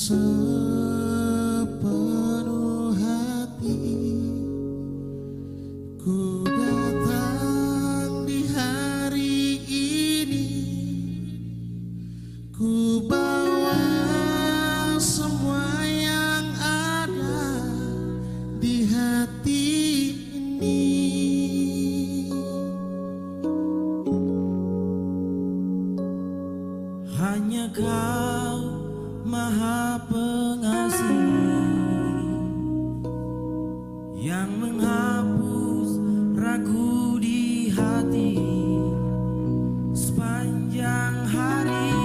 sepenuh hati ku datang di hari ini, ku bawa semua yang ada di hati ini. Hanya Kau Maha Pengasih yang menghapus ragu di hati sepanjang hari.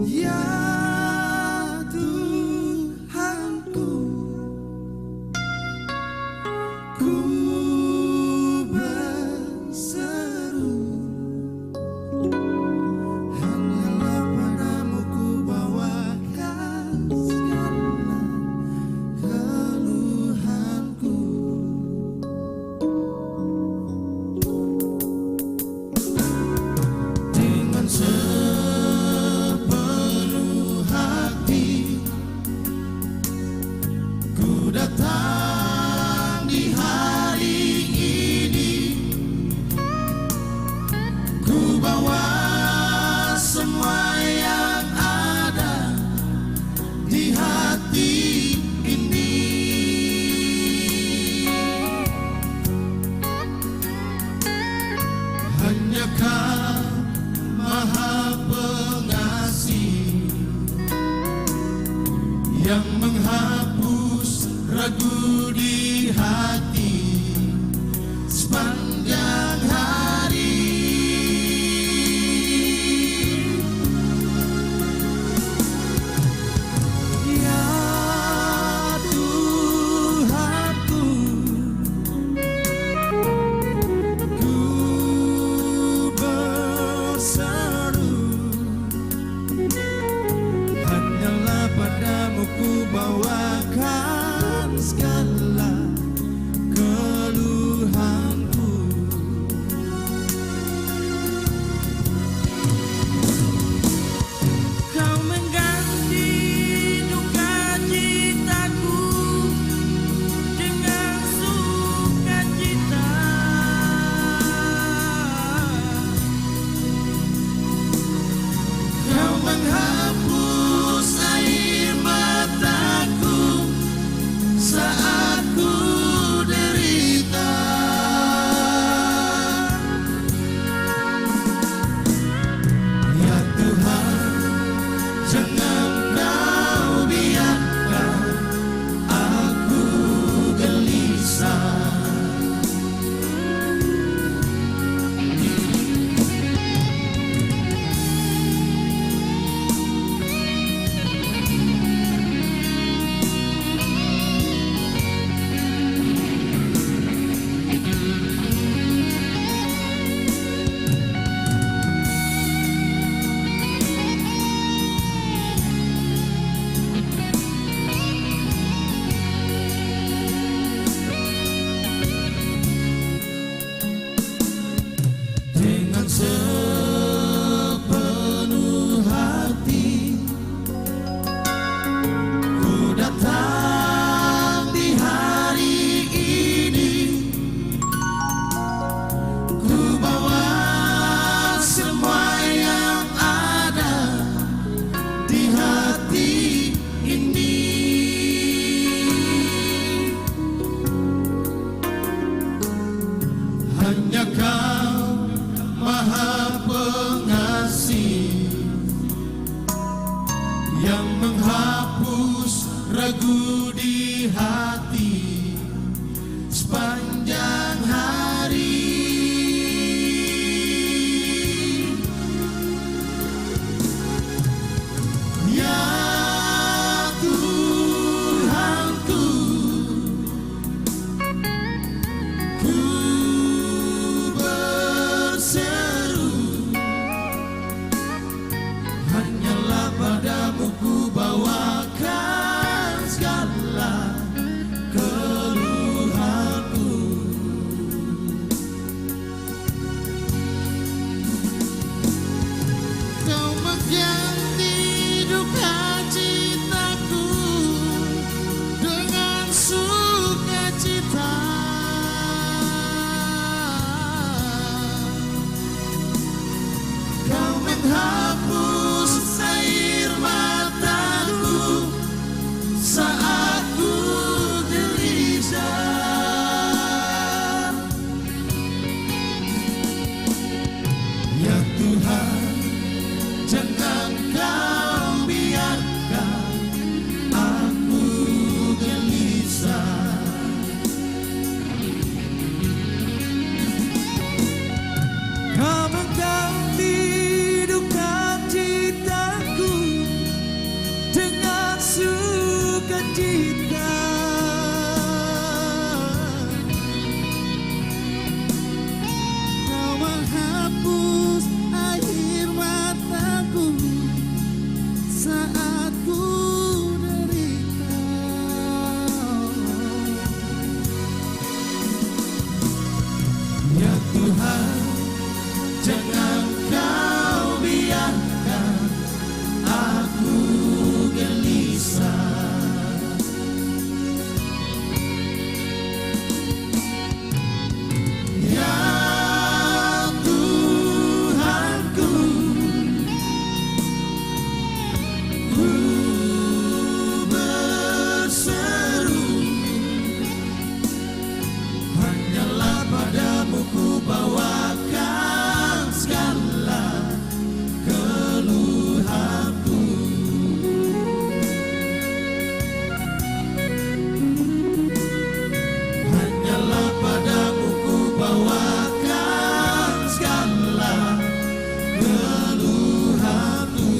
Ya Tuhanku, ku sepenuh hati ku datang di hari ini, ku bawa semua yang ada di hati ini. Hanya Kau Maha Pengasih yang menghapus ragu di hati sepanjang hari. Ya Tuhanku, ku keluhanku.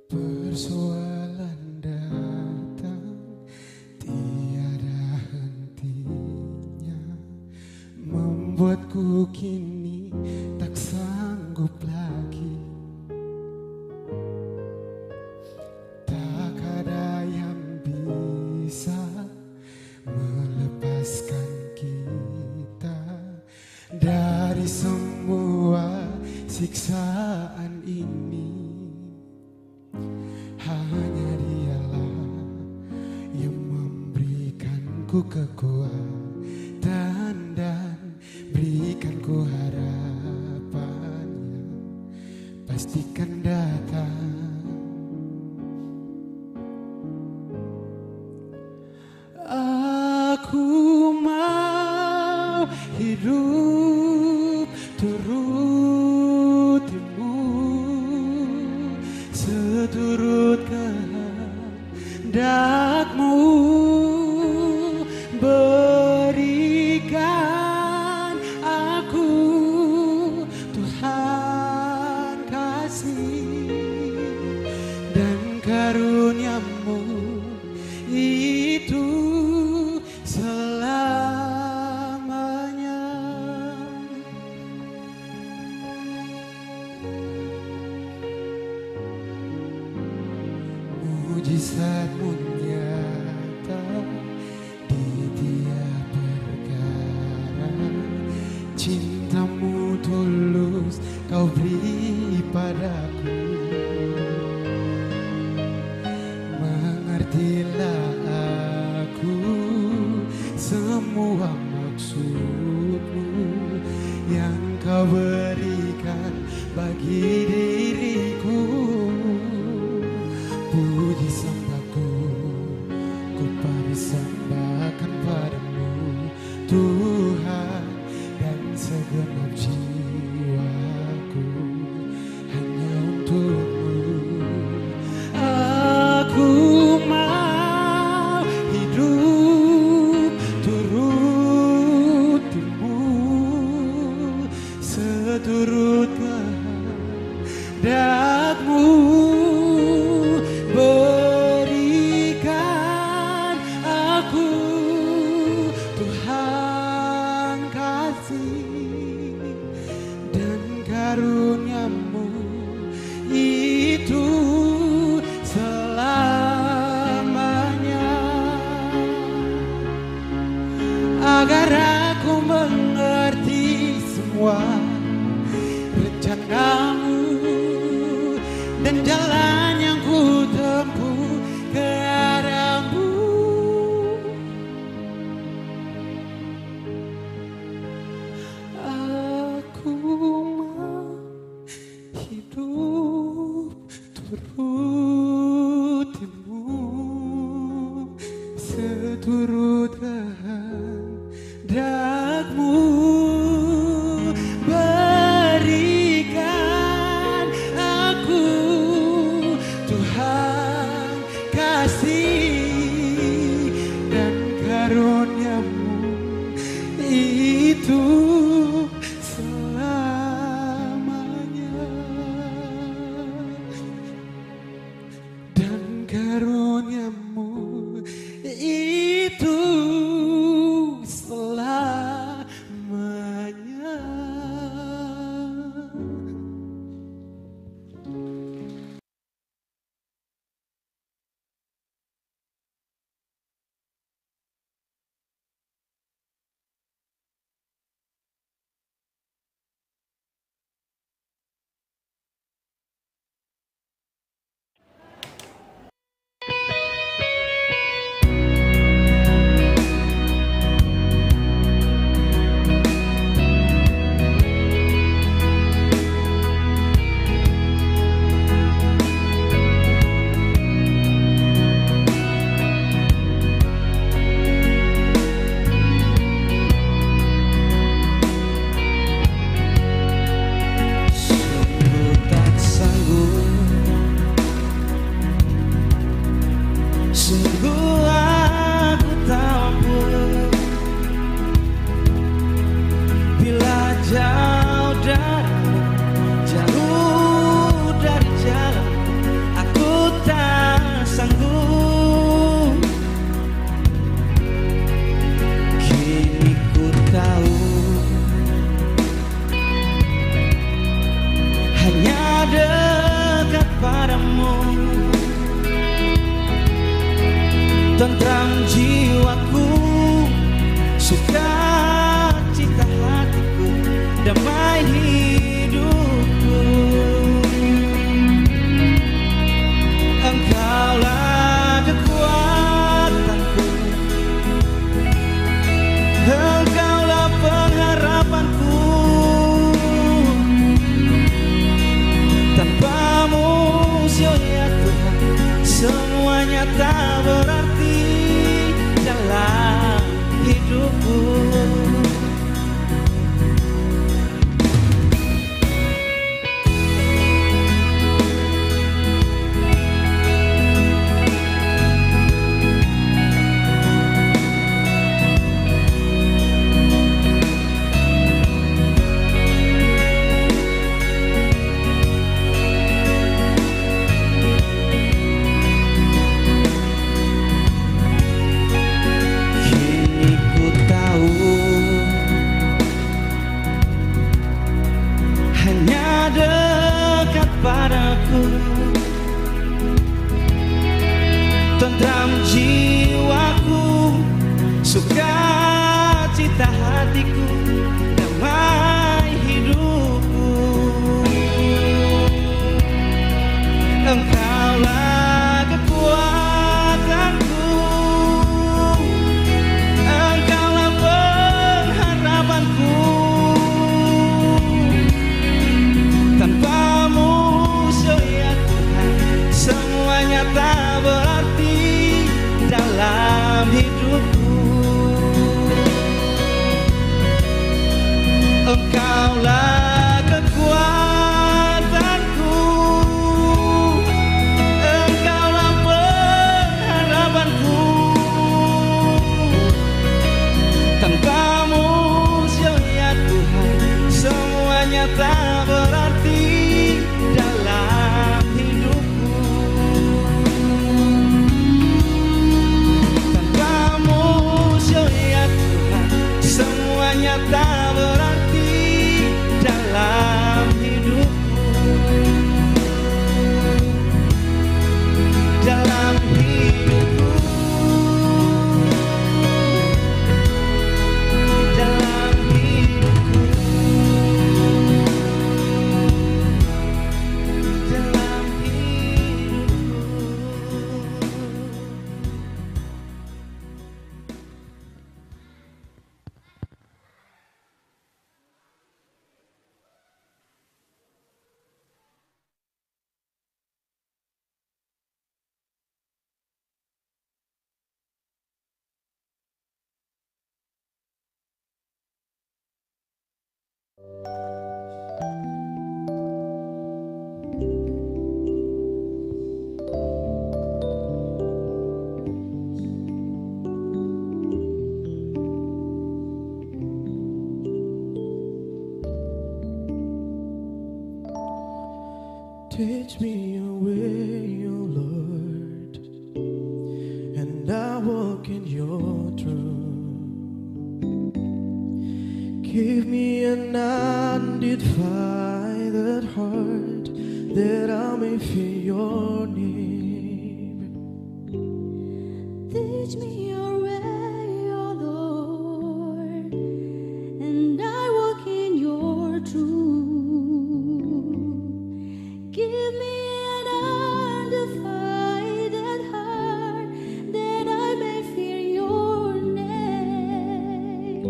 Persoalan datang tiada hentinya, membuatku kini tak sanggup lagi. Tak ada yang bisa melepaskan kita dari semua siksaan ini. Hanya Dialah yang memberikanku kekuatan dan berikanku harapan yang pastikan datang. Aku mau hidup turutimu, seturut kehendakmu. Berikan aku Tuhan kasih dan karuniamu itu selamanya. Mujizatmu nyata di tiap perkara, cintamu tulus kau beri padaku. Mengertilah aku semua maksudmu yang kau berikan bagi diriku. Puji sembahku ku persembahkan padamu Tuhan, dan segenap jiwaku hanya untukmu. Aku mau hidup turutimu, seturut kehendakmu. Berikan aku Tuhan kasih dan karuniamu itu selamanya, agar aku mengerti semua rencanamu dan jalan yang ku tempuh ke arahmu. Aku mau hidup turutimu, seturut kehendakmu. Berikan aku Tuhan kasih dan karuniamu itu selamanya, dan karuniamu Sungguh aku tak mampu bila jauh dari jalan, aku tak sanggup. Kini ku tahu hanya dekat padamu, tentram jiwaku, sukacita hatiku, damai hidupku. Engkaulah kekuatanku, Engkaulah pengharapanku. Tanpamu ya Tuhan, semuanya tak berarti dalam hidupku. Hanya dekat padaku, tentram jiwaku, sukacita hatiku, damai hidupku. Engkaulah kekuatanku, Engkaulah pengharapanku. Tanpamu ya Tuhan, semuanya tak berarti dalam hidupku. Engkaulah kekuatanku, Engkaulah pengharapanku. Tanpamu ya Tuhan, semuanya tak berarti dalam hidupku. Tanpamu ya Tuhan, semuanya tak berarti dalam hidupku. Dalam hidupku, dalam hidupku, dalam hidupku. Teach me your way, O Lord, and I walk in your truth. Give me an undivided heart that I may fear your name. Teach me your way, O Lord, and I walk in your truth. Give me an undivided heart that I may fear your name.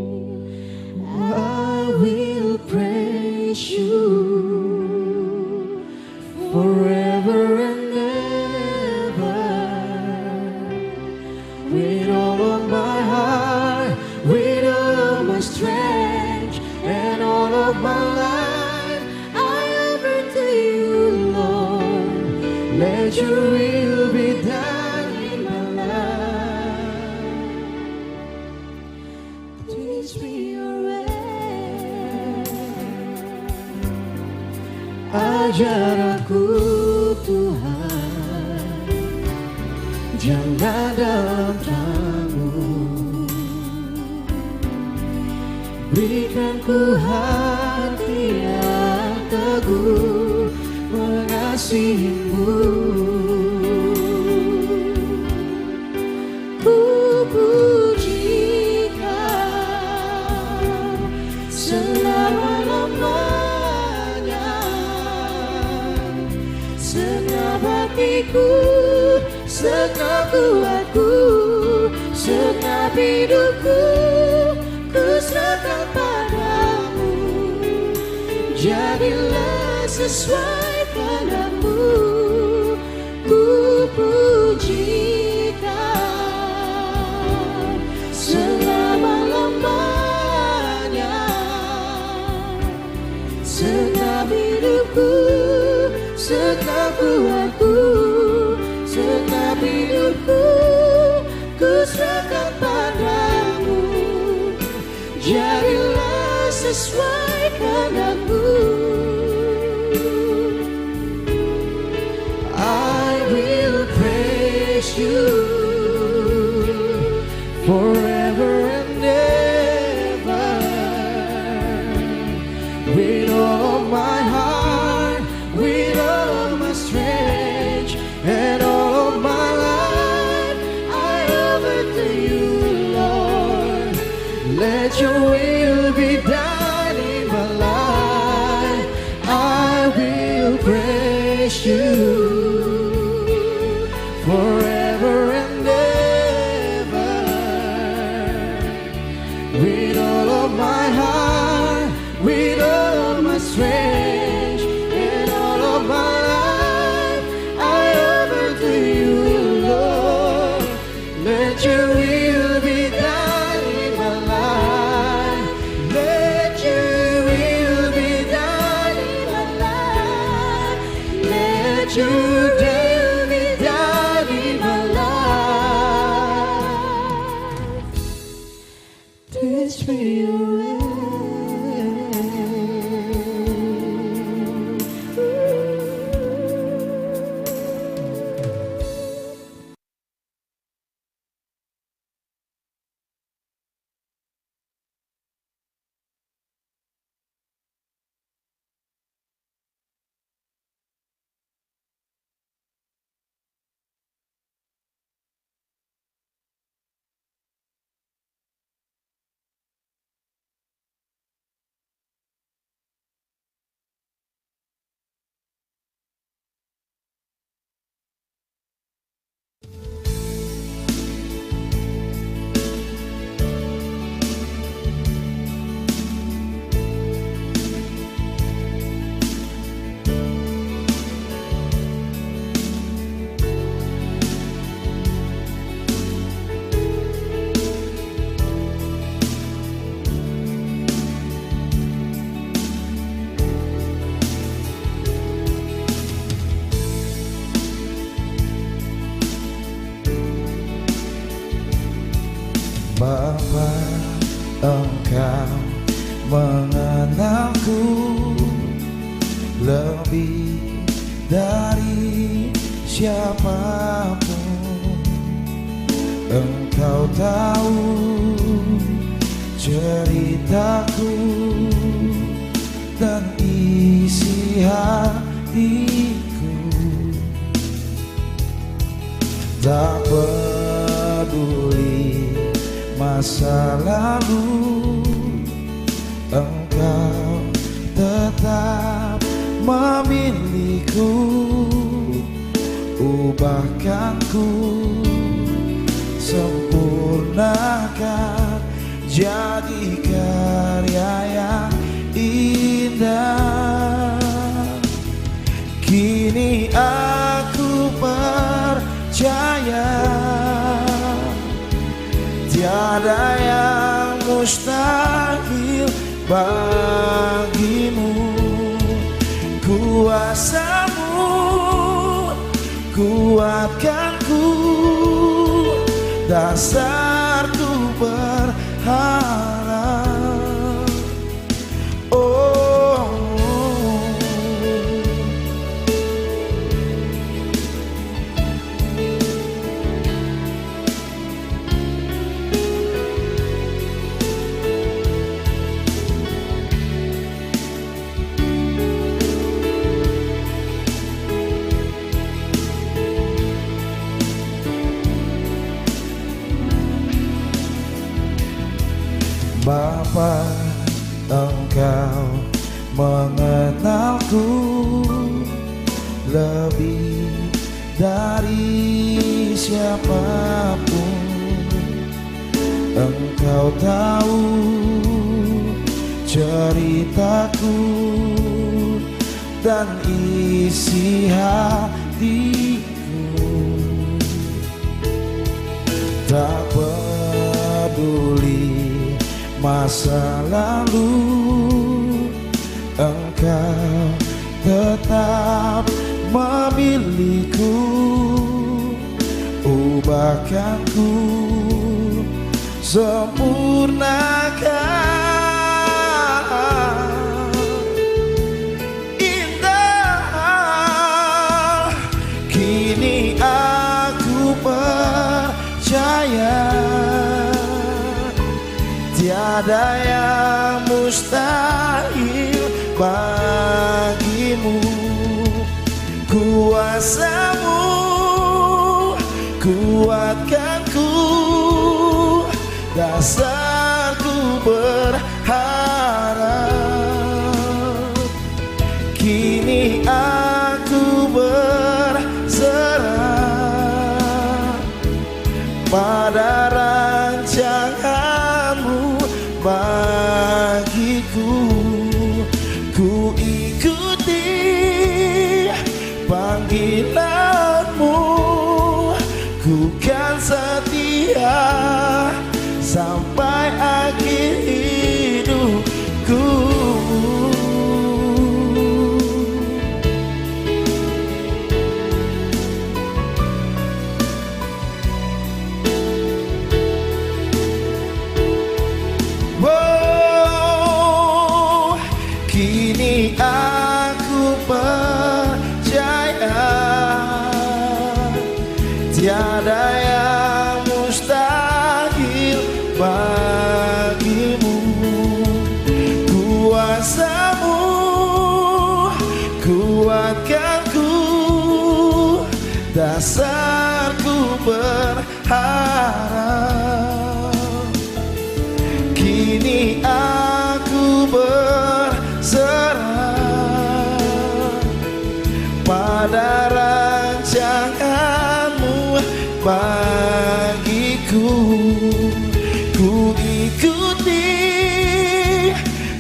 I will praise you forever and ever, with all of my heart, with all of my strength, and all of my life. I offer to you, Lord. Let your will be done in my life. ajar aku Tuhan jalan dalam terang-Mu. Berikan ku hati yang teguh mengasihi-Mu. Ku puji Kau selama-lamanya, segenap hatiku, segenap kuatku, segenap hidupku, ku serahkan padamu. Jadilah sesuai kehendak-Mu. Ku puji Kau selama-lamanya, segenap hidupku, segenap kuatku, segenap hidupku, ku serahkan padamu. Jadilah sesuai kehendak-Mu. I will praise You forever and ever, with all of my heart, with all of my strength, and all of my life. I offer to You, Lord. Let Your will be done in my life. I will praise You forever and ever, with all of my heart, with all of my strength, and all of my life. I offer to You, Lord. Let Your will be done in my life. Let Your will be done in my life. Let Your will be done in my life. Teach me Your way. Bapa, Engkau mengenalku lebih dari siapapun. Engkau tahu ceritaku dan isi hatiku. Tak peduli masa lalu, Engkau tetap memilihku. Ubahkan ku, sempurnakan jadi karya yang indah. Kini aku percaya tiada yang mustahil bagimu. Kuasa-Mu kuatkanku, dasarku berharap. Oh, Bapa, Engkau mengenalku lebih dari siapapun. Engkau tahu ceritaku dan isi hatiku. Tak peduli masa lalu, Engkau tetap memilihku. Ubahkanku, sempurnakan. Indah, kini aku percaya tiada yang mustahil bagimu. Kuasamu kuatkanku, dasarku berharap. Kini aku berserah pada rancanganmu bagiku. Ku ikuti panggilanmu, ku kan setia sampai akhir hidupku. Wow, kini aku percaya tiada yang mustahil bagimu. Kuasamu kuatkanku, dasarku berharap. Kini aku berserah pada rancanganmu bagiku. Ku ikuti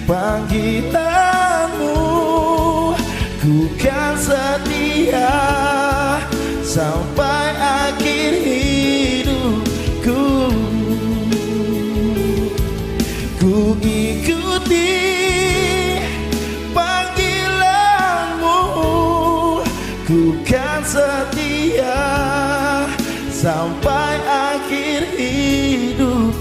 panggilanmu, ku kan setia sampai akhir hidupku. Ku ikuti panggilanmu, ku kan setia sampai akhir hidupku.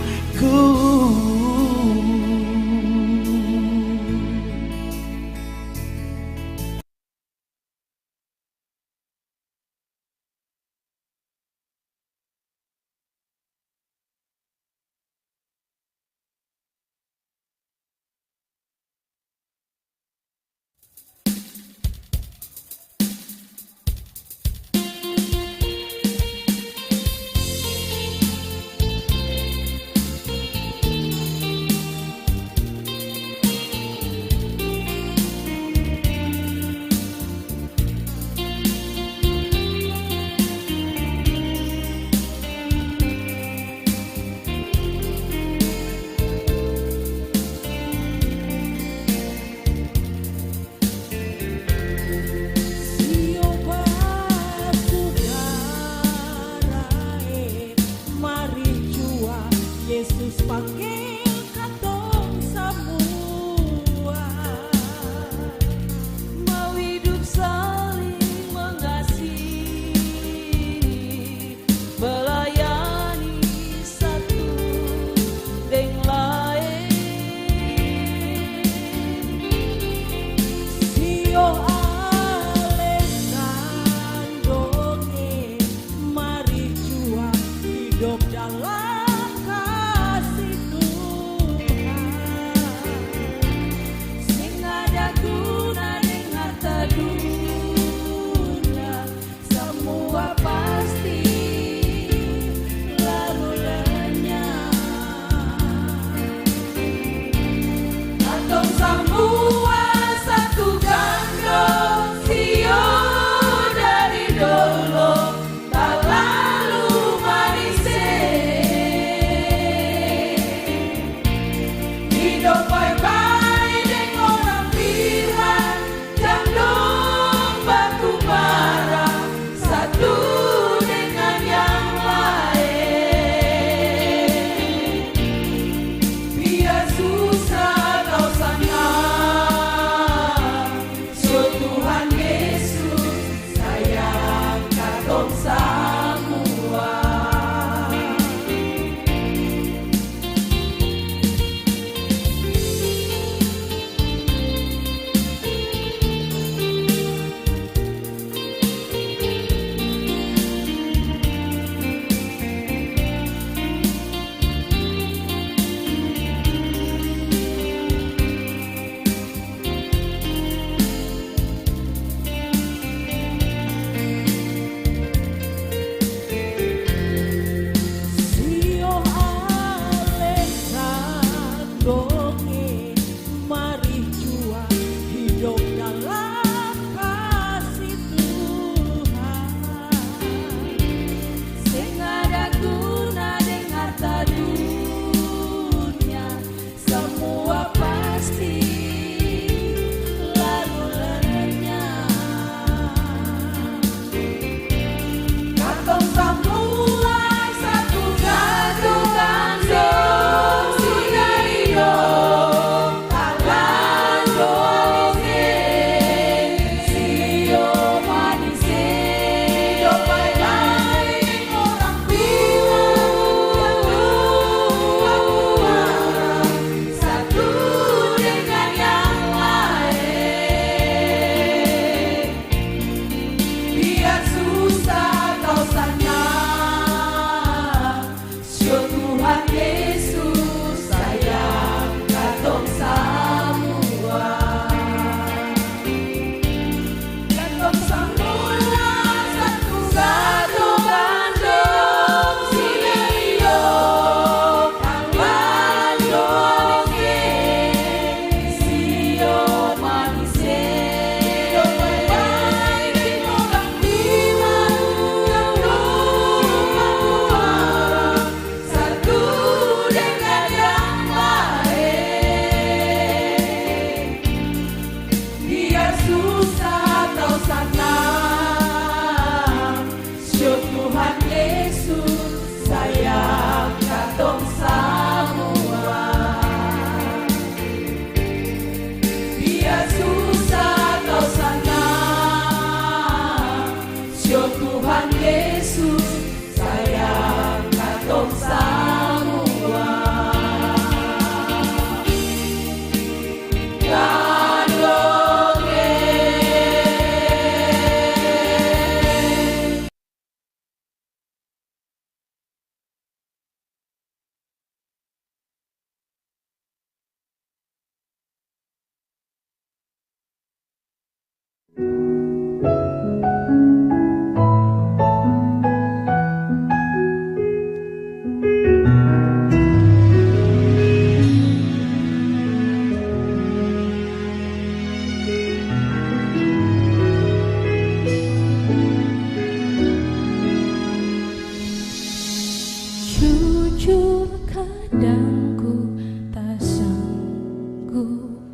Jujur kadang ku tak sanggup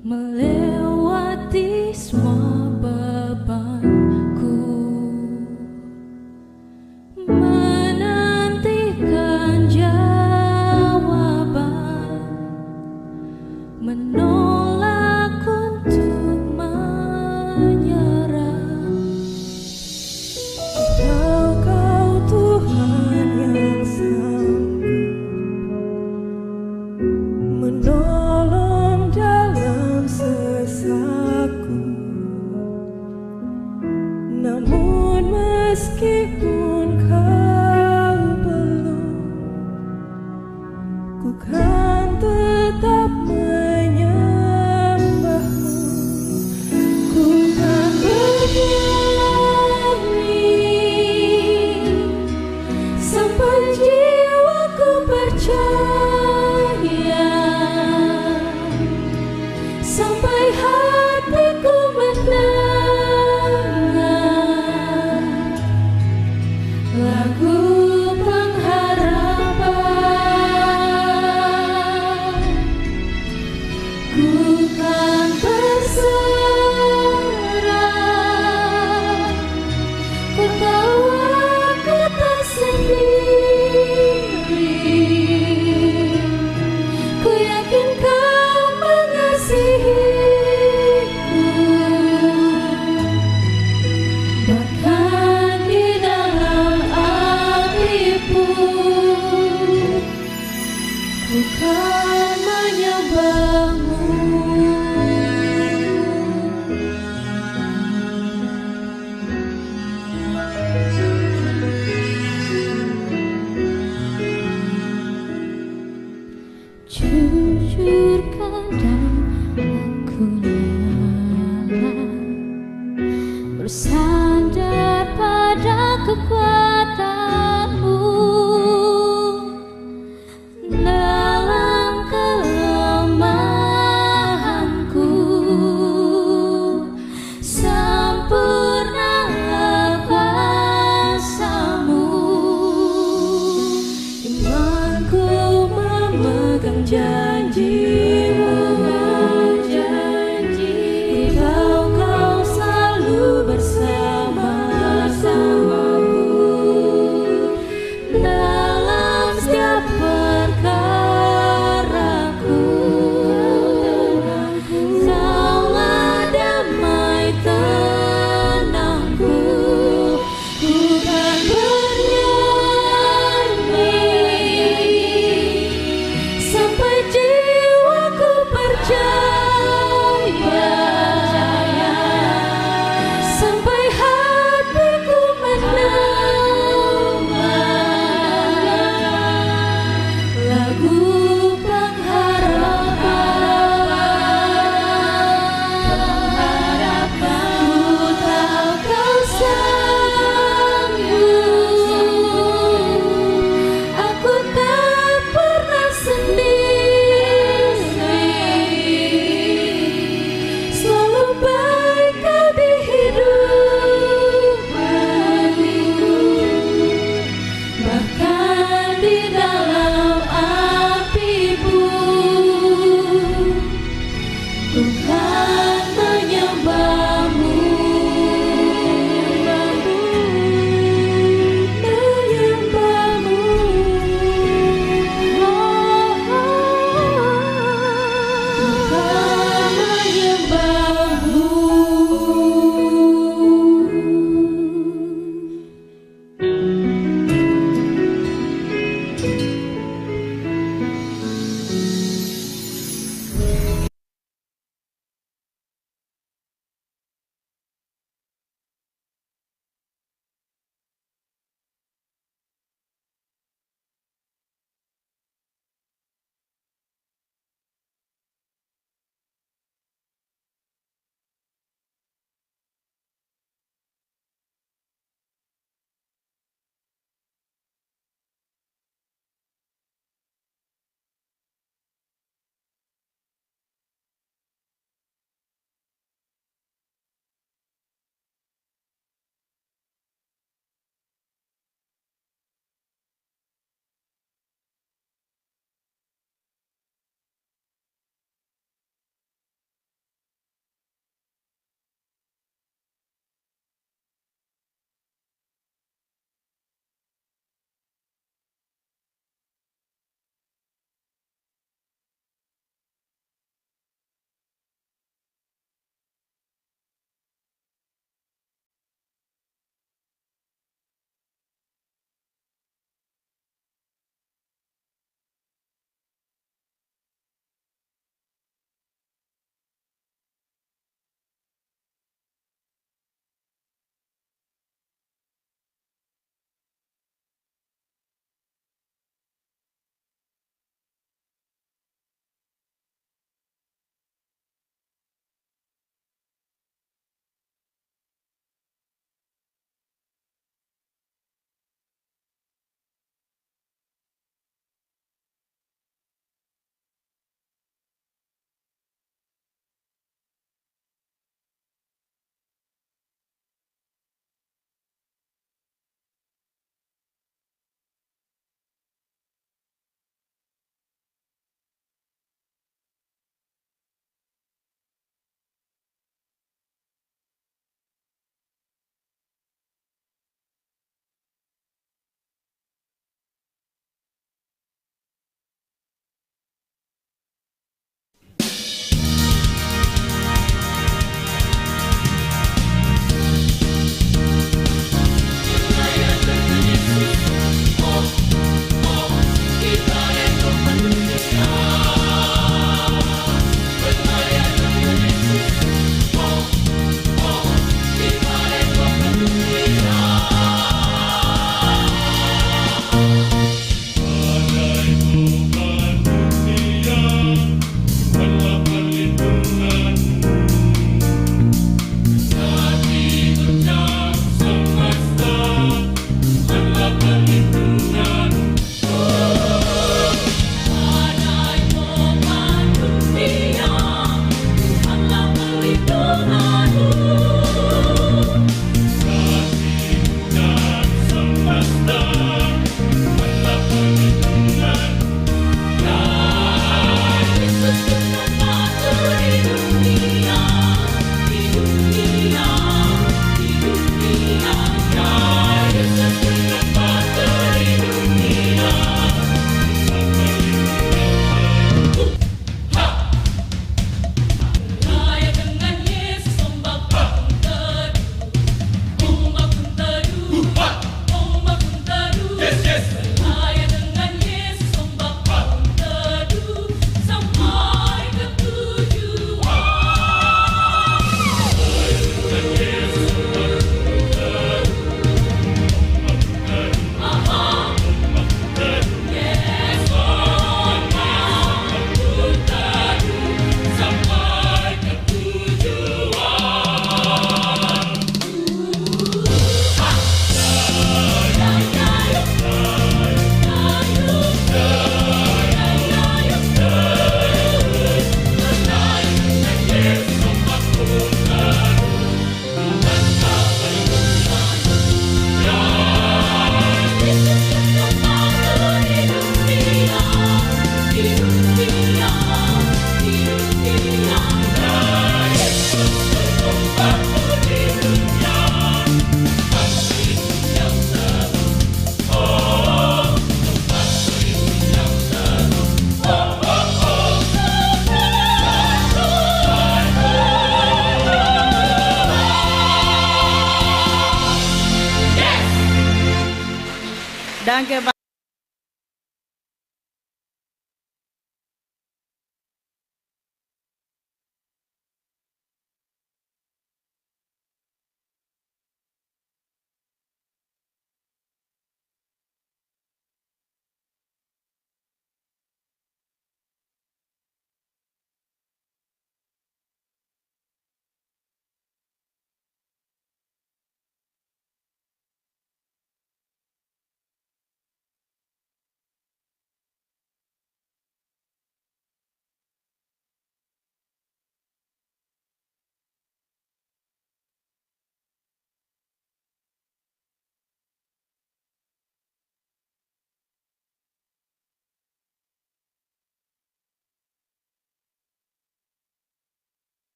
melewati semua bebanku, menantikan jawaban, menolak untuk menyerah. Jika Kau Tuhan yang sanggup menolong dalam sesaku, namun meskipun Kau belum, ku kan tetap menyembahmu. Ku kan bernyanyi sampai jiwaku percaya, sampai hatiku mendengar lagu pengharapan. Ku kan berserah, ku tahu aku tak sendiri. Ku yakin Kau mengasihiku, bahkan di dalam api pun ku kan menyembahmu. Jujur kadang aku lelah bersandar pada kekuatanmu. Dalam kelemahanku sempurnalah kuasa-Mu. Imanku memegang janji-Mu, ku tahu Kau selalu bersama-samaku dalam setiap perkaraku. Kaulah damai tenangku. Ku kan bernyanyi sampai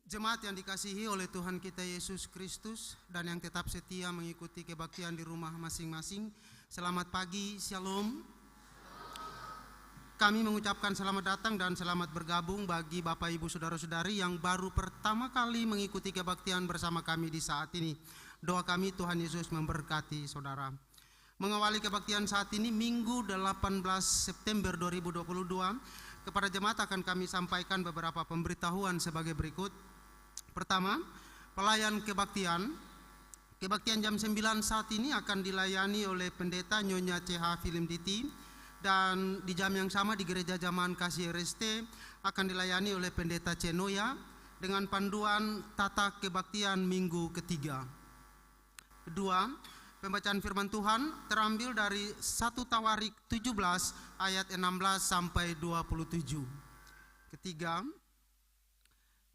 Jemaat yang dikasihi oleh Tuhan kita Yesus Kristus dan yang tetap setia mengikuti kebaktian di rumah masing-masing, selamat pagi, shalom. Kami mengucapkan selamat datang dan selamat bergabung bagi Bapak Ibu Saudara-saudari yang baru pertama kali mengikuti kebaktian bersama kami di saat ini. Doa kami Tuhan Yesus memberkati saudara. Mengawali kebaktian saat ini Minggu 18 September 2022, kepada jemaat akan kami sampaikan beberapa pemberitahuan sebagai berikut. Pertama, pelayan kebaktian. Kebaktian jam 9 saat ini akan dilayani oleh Pendeta Nyonya CH Filimditi, dan di jam yang sama di Gereja Jamahan Kasih RST akan dilayani oleh Pendeta Cenoya dengan panduan tata kebaktian minggu ketiga. Kedua, pembacaan firman Tuhan terambil dari 1 Tawarik 17 ayat 16 sampai 27. Ketiga,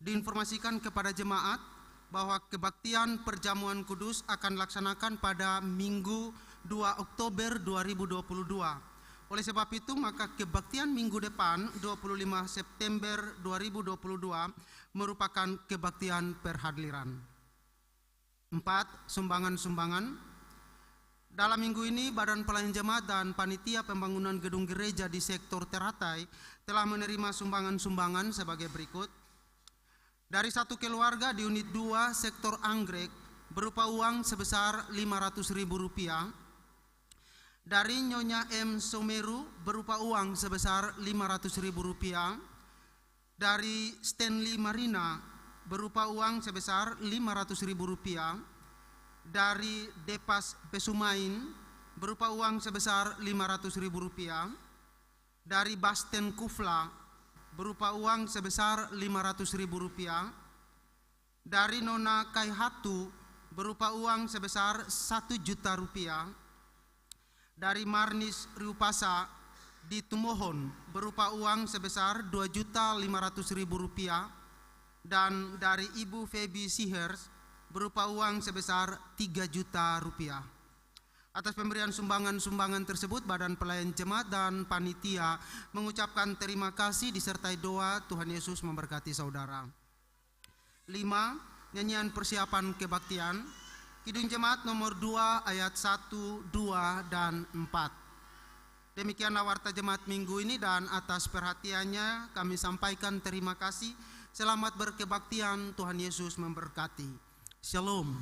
diinformasikan kepada jemaat bahwa kebaktian perjamuan kudus akan dilaksanakan pada Minggu 2 Oktober 2022. Oleh sebab itu, maka kebaktian minggu depan 25 September 2022 merupakan kebaktian perhadliran. 4. Sumbangan-sumbangan. Dalam minggu ini, Badan Pelayan Jemaat dan Panitia Pembangunan Gedung Gereja di sektor Teratai telah menerima sumbangan-sumbangan sebagai berikut. Dari satu keluarga di unit 2 sektor Anggrek berupa uang sebesar Rp500.000. Dari Nyonya M. Someru berupa uang sebesar Rp500.000. Dari Stanley Marina berupa uang sebesar Rp500.000. Dari Depas Pesumain berupa uang sebesar Rp500.000. Dari Basten Kufla berupa uang sebesar Rp500.000. Dari Nona Kaihatu berupa uang sebesar Rp1.000.000. Dari Marnis Riupasa di Tumohon berupa uang sebesar Rp2.500.000. Dan dari Ibu Feby Sihers berupa uang sebesar Rp3.000.000. Atas pemberian sumbangan-sumbangan tersebut, Badan Pelayan Jemaat dan Panitia mengucapkan terima kasih disertai doa Tuhan Yesus memberkati saudara. 5. Nyanyian persiapan kebaktian. Kidung Jemaat nomor 2 ayat 1, 2, dan 4. Demikianlah warta jemaat minggu ini, dan atas perhatiannya kami sampaikan terima kasih. Selamat berkebaktian, Tuhan Yesus memberkati. Shalom.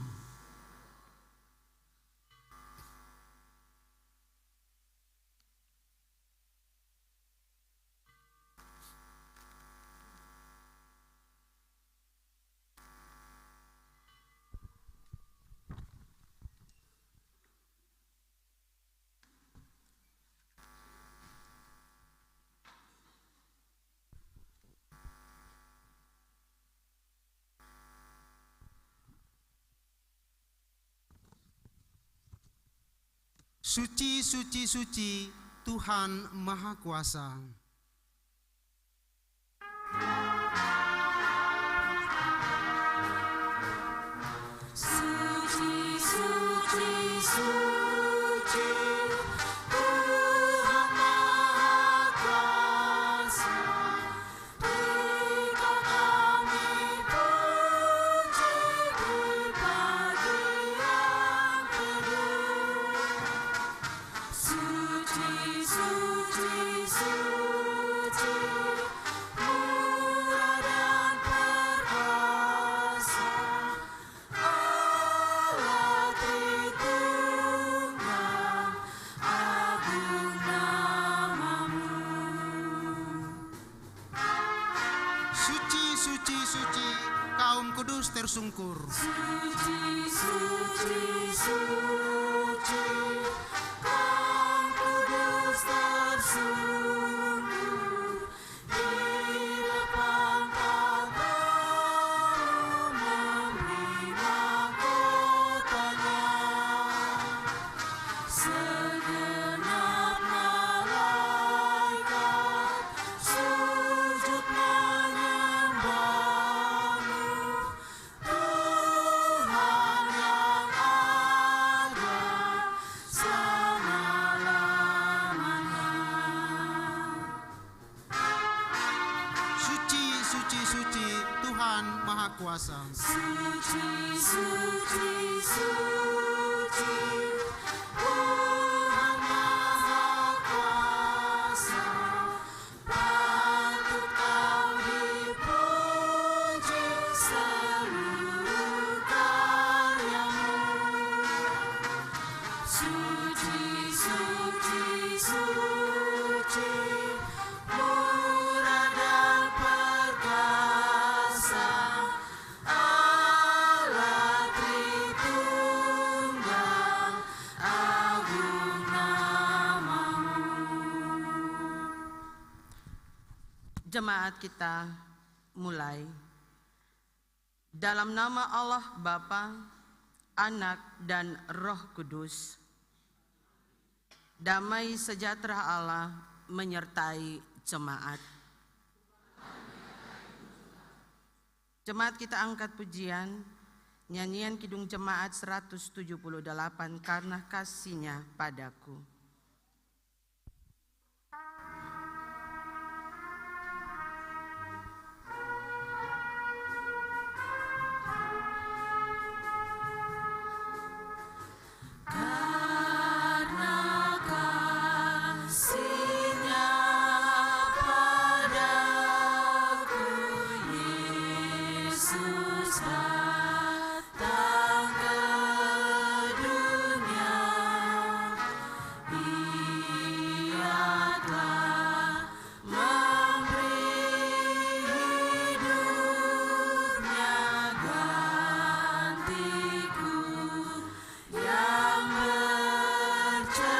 Suci, suci, suci, Tuhan Maha Kuasa. Suci, suci, suci, Tuhan Maha Kuasa. Engkau kami puji di pagi yang teduh. Suci, suci, suci, murah dan perkasa, Allah Tritunggal, agung namamu. Suci, suci, suci, kaum kudus tersungkur. Suci, suci, suci, Kau kudus tersungkur di depan tahtmu memberi mahkotanya. Segenap malaikat sujud menyembahmu, Tuhan yang kuasa. Suci, suci, suci, Tuhan Maha Kuasa, patut kau dipuji seluruh karyamu. Suci, suci, suci, murah dan perkasa, Allah Tritunggal, agung namamu. Jemaat kita mulai. Dalam nama Allah Bapa, Anak dan Roh Kudus. Damai sejahtera Allah menyertai jemaat. Jemaat kita angkat pujian nyanyian Kidung Jemaat 178 karena kasih-Nya padaku. Karena kasih-Nya padaku, Yesus datang ke dunia. Ia telah memberi hidupnya gantiku yang bercerah.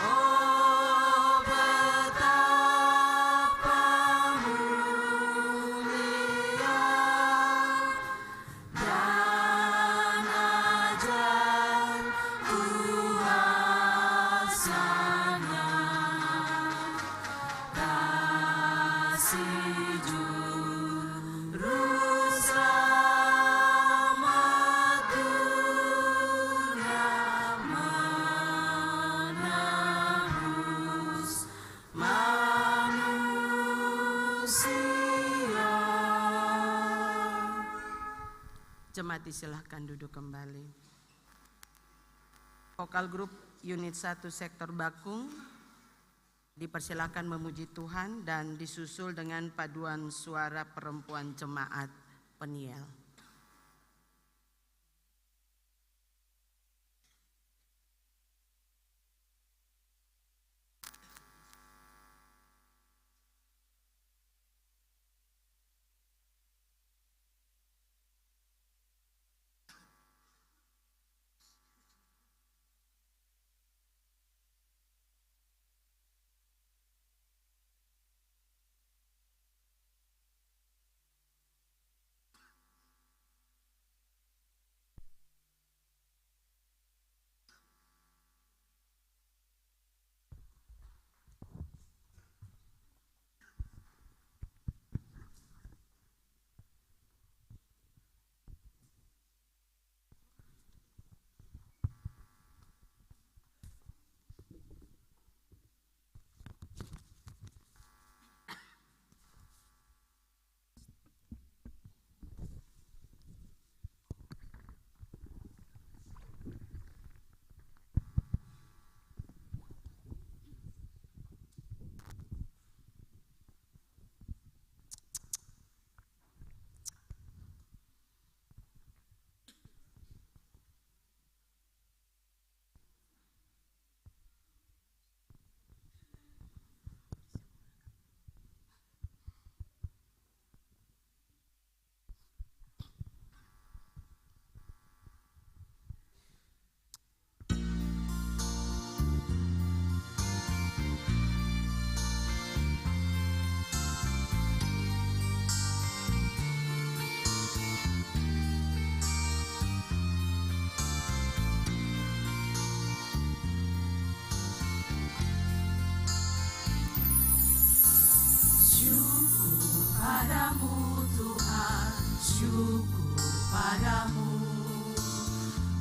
Oh, betapa mulia dan ajaib kuasa-Nya. Kasih juru selamat dunia menebus manusia. Jemaat disilahkan duduk kembali. Vokal grup unit 1 sektor Bakung dipersilahkan memuji Tuhan dan disusul dengan paduan suara perempuan jemaat Peniel. Padamu Tuhan, syukur padamu.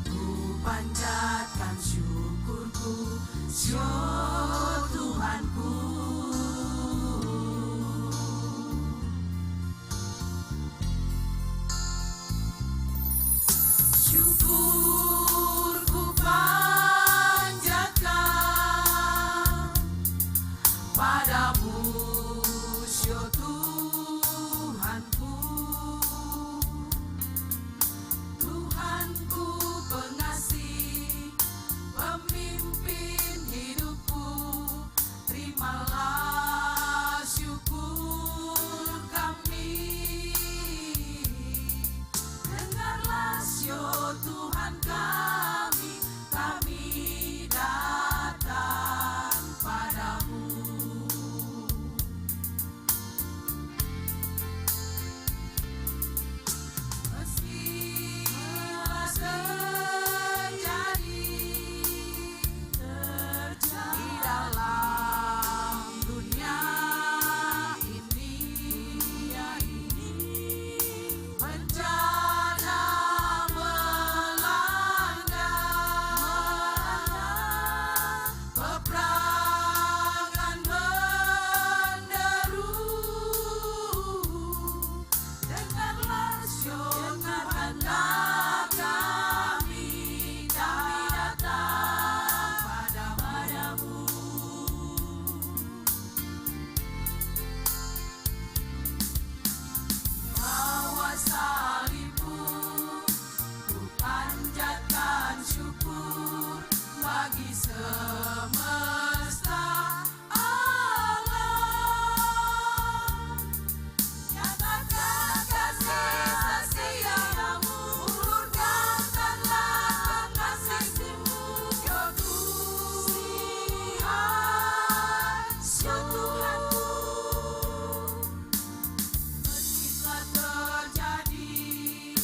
Ku panjatkan syukurku, syukur Tuhanku. Tuhan kami datang padamu. Meskilah terjadi di dalam dunia ini, bencana melanda, peperangan menderu. Dengarlah syukur hendak kami datang padamu. Bawa salibmu, ku panjatkan syukur bagi semesta alam. Nyatakan kasih setiamu, ulurkanlah kasih-Mu, ya Tuhanku. Meskilah terjadi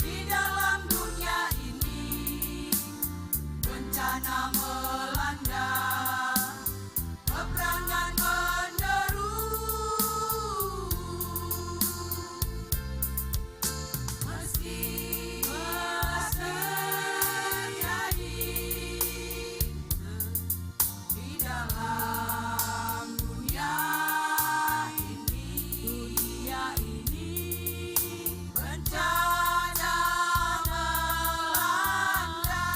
di dalam dunia ini bencana melanda, peperangan menderu. Meskilah terjadi di dalam dunia ini, bencana melanda,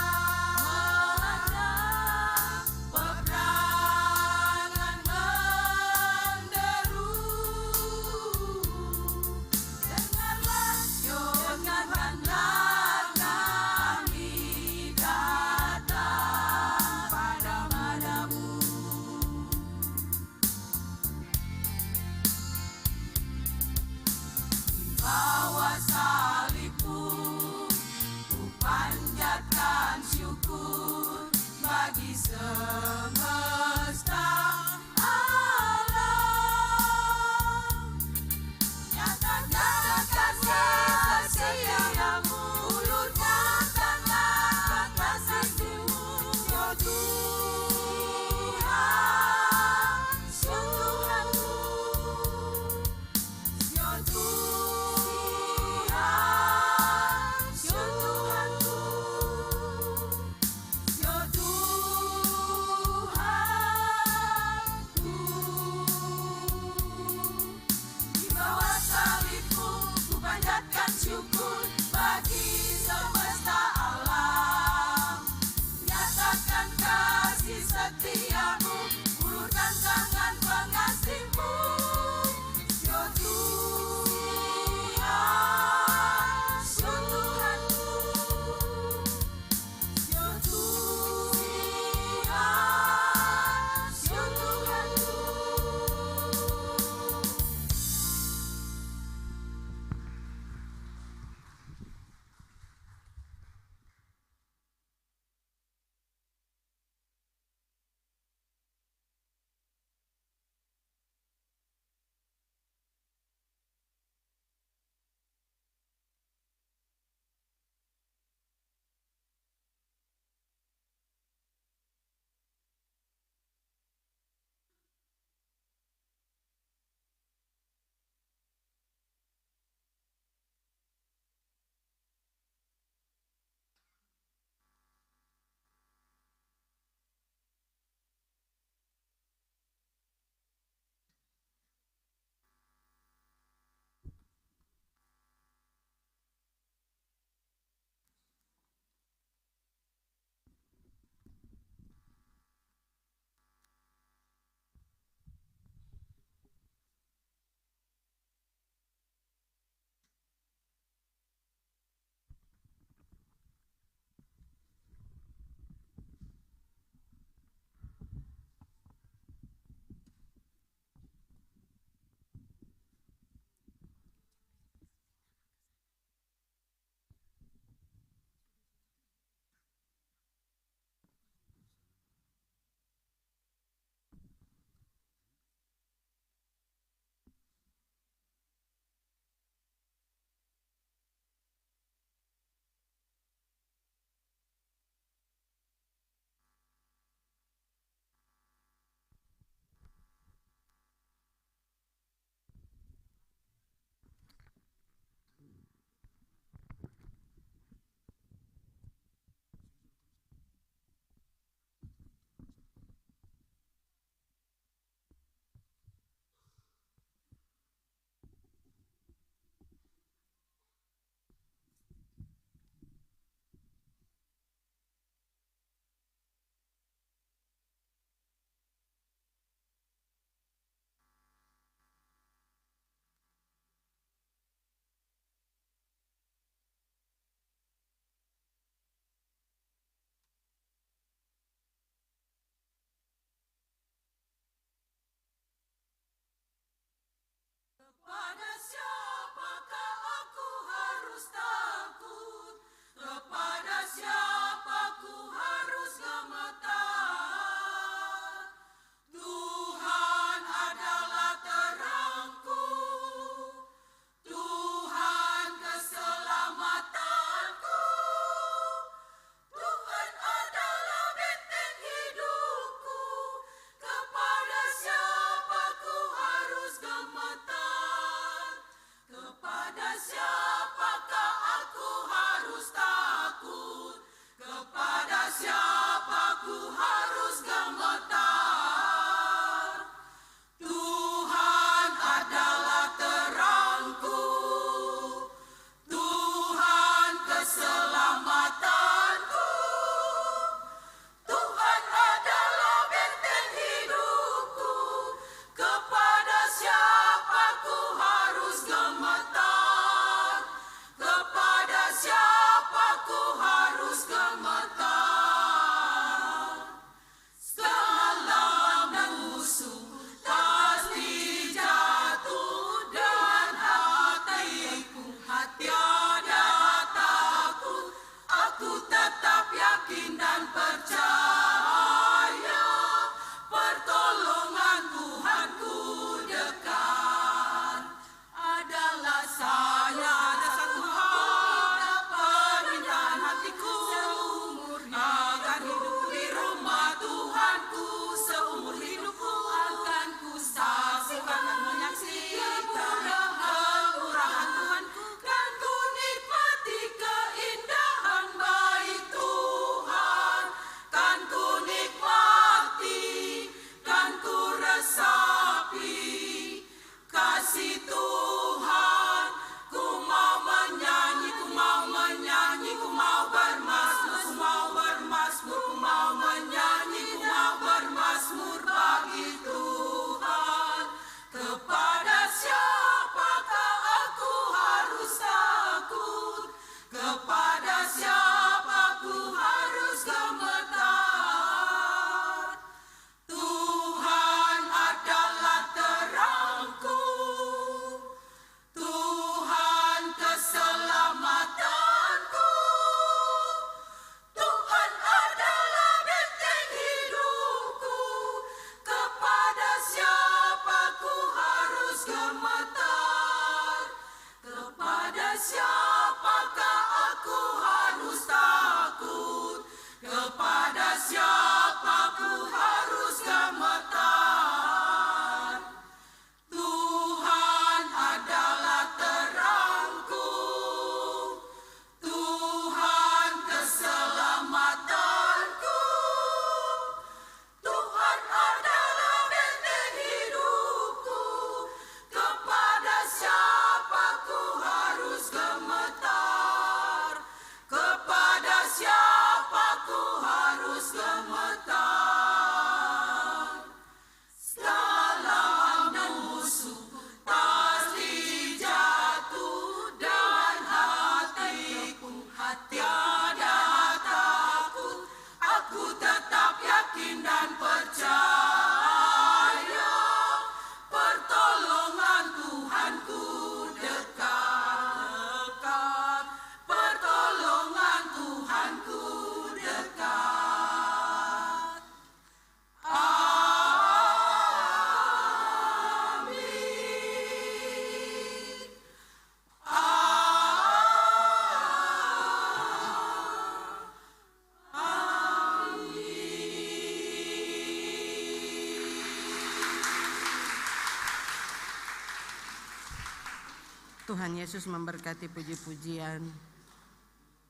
Tuhan Yesus memberkati puji-pujian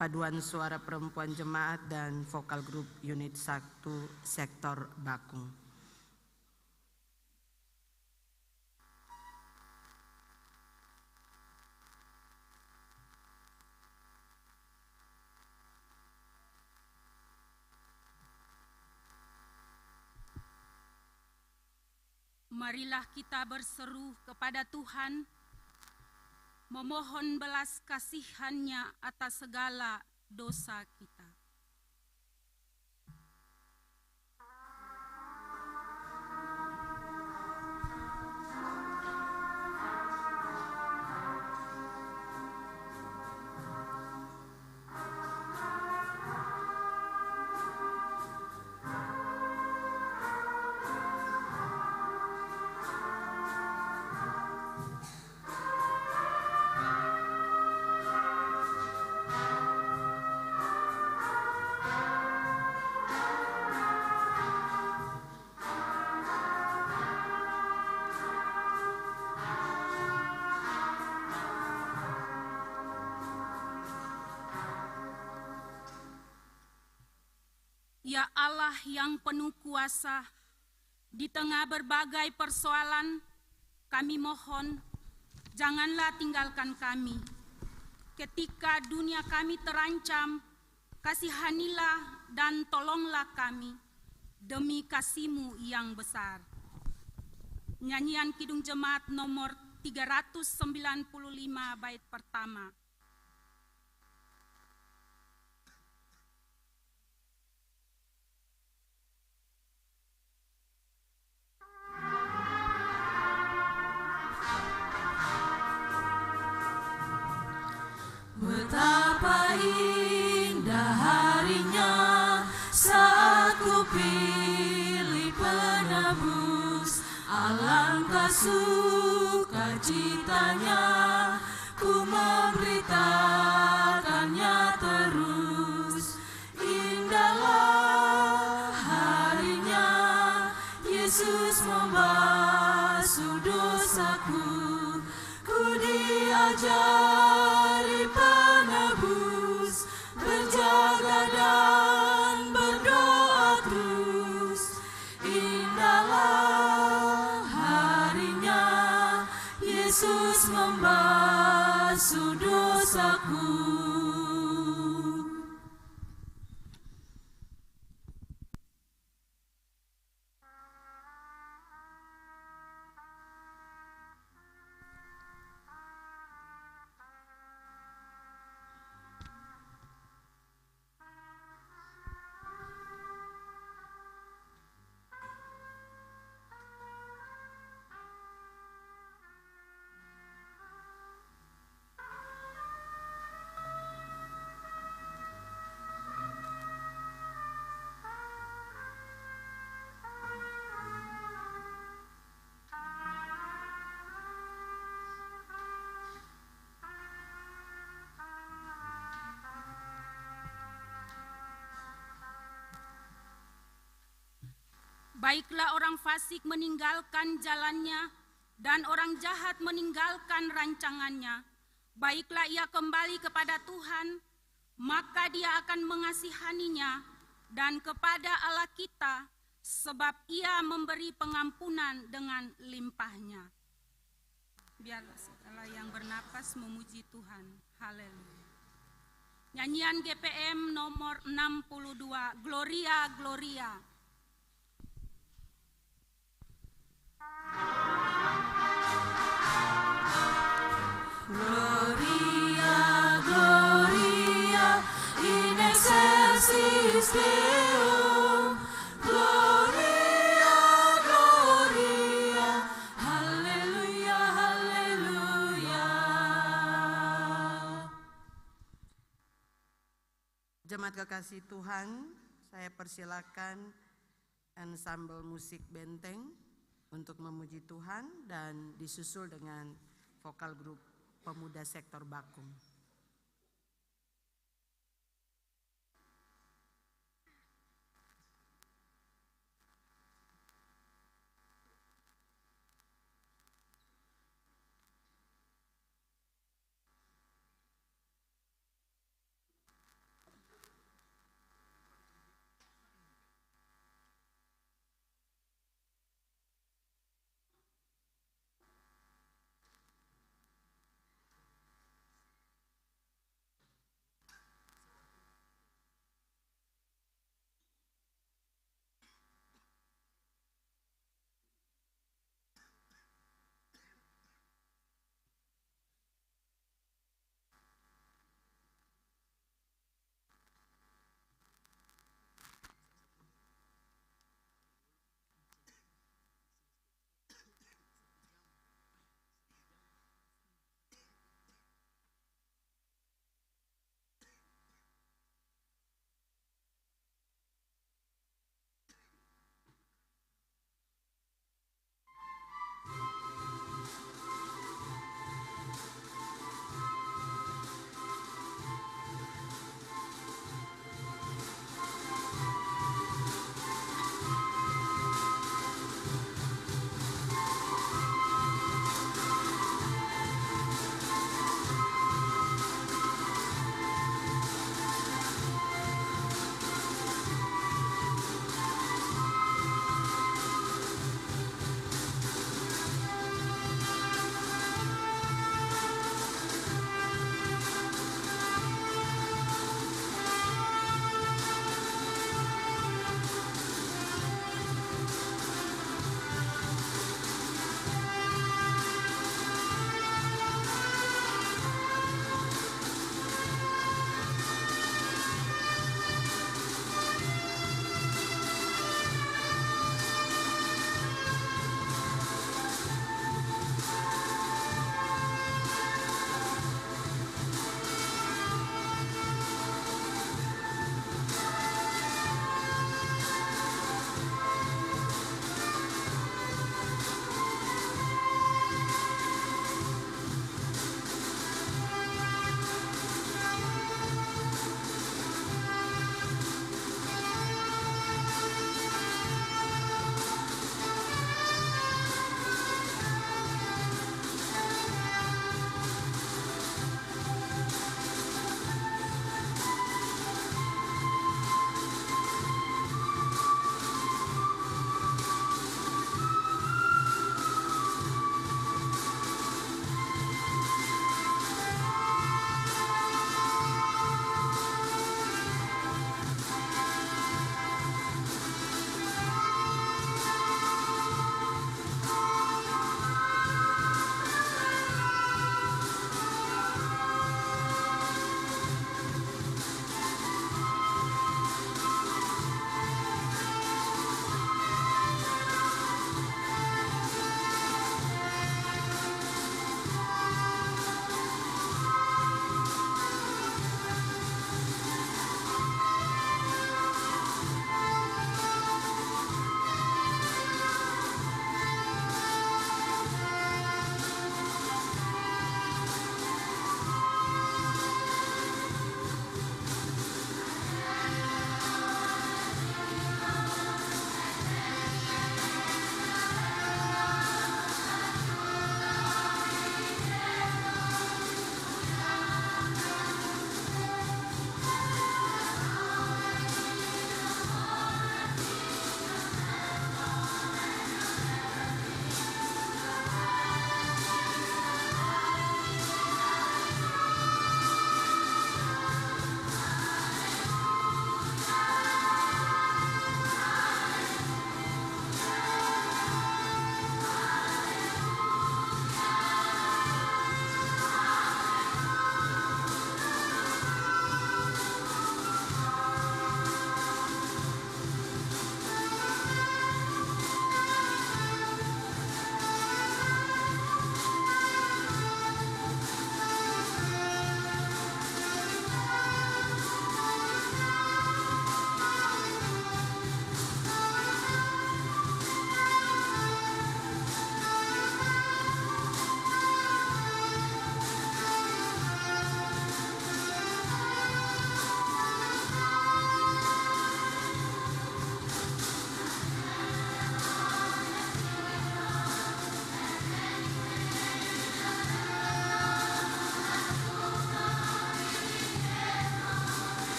paduan suara perempuan jemaat dan vokal grup unit 1 sektor Bakung. Marilah kita berseru kepada Tuhan, memohon belas kasihan-Nya atas segala dosa kita. Ya Allah yang penuh kuasa, di tengah berbagai persoalan, kami mohon, janganlah tinggalkan kami. Ketika dunia kami terancam, kasihanilah dan tolonglah kami, demi kasih-Mu yang besar. Nyanyian Kidung Jemaat nomor 395 bait pertama. Betapa indah harinya saat ku pilih penebus, alangkah sukacitanya ku memberitakannya terus. Indahlah harinya Yesus membasuh dosaku, ku diajari penebus, berjaga dan berdoa terus. Indahlah harinya Yesus membasuh dosaku. Baiklah orang fasik meninggalkan jalannya, dan orang jahat meninggalkan rancangannya. Baiklah ia kembali kepada Tuhan, maka Dia akan mengasihaninya, dan kepada Allah kita, sebab Ia memberi pengampunan dengan limpahnya. Biarlah segala yang bernapas memuji Tuhan. Haleluya. Nyanyian GPM nomor 62, Gloria, Gloria. Gloria, Gloria, in excelsis Deo. Gloria, Gloria, Haleluya, Haleluya. Jemaat kekasih Tuhan, saya persilakan ensemble musik benteng untuk memuji Tuhan dan disusul dengan vokal grup pemuda sektor Bakung.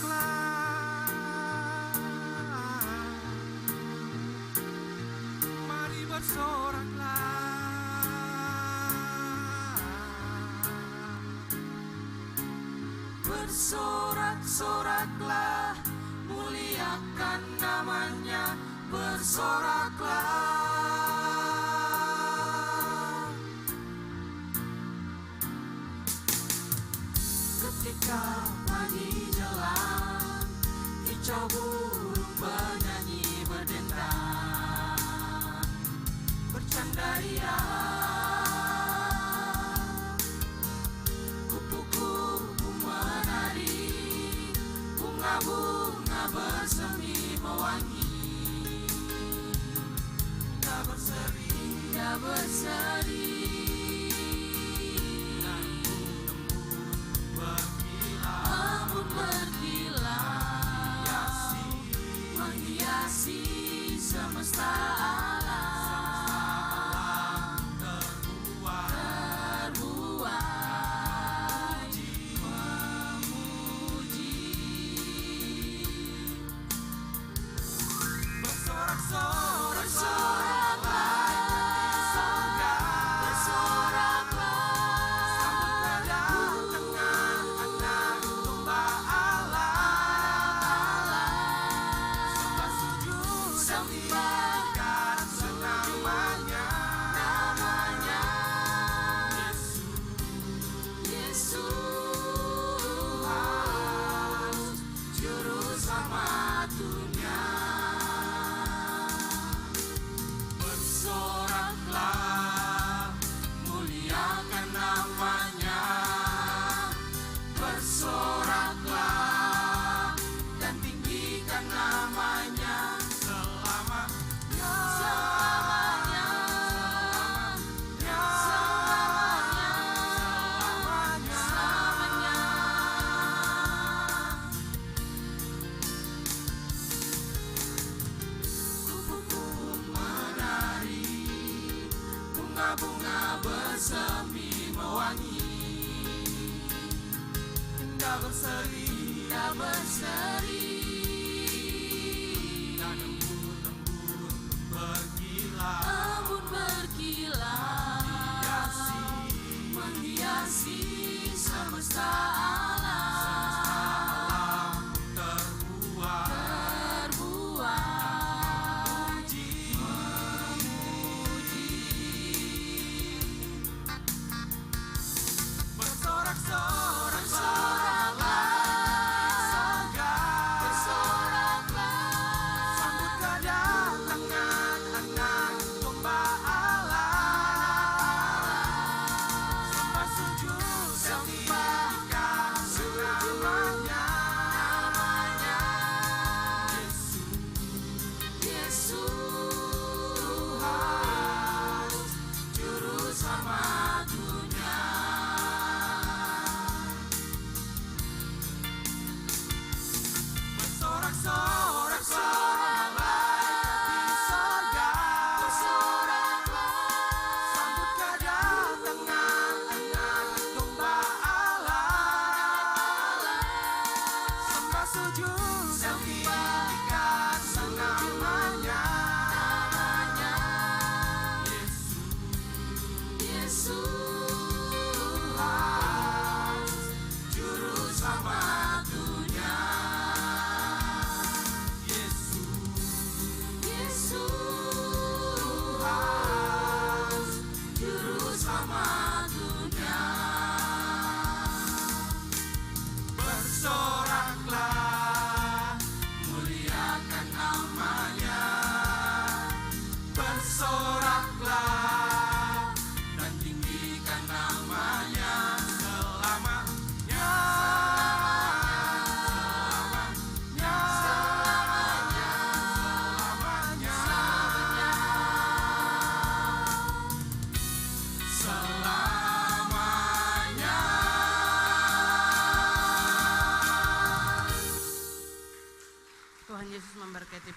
bersoraklah, mari bersoraklah. Bersorak-soraklah, muliakan namanya, bersoraklah. Ketika pagi jelang, kicau burung bernyanyi berdendang, bercanda ria. Kupu-kupu menari, bunga-bunga bersemi mewangi. Indah berseri, indah berseri. Embun berkilau, menghiasi semesta alam, terbuai memuji. Bersorak-soraklah, bunga bersemi mewangi. Indah berseri, indah berseri. Dan embun berkilau, embun berkilau, menghiasi semesta alam, terbuai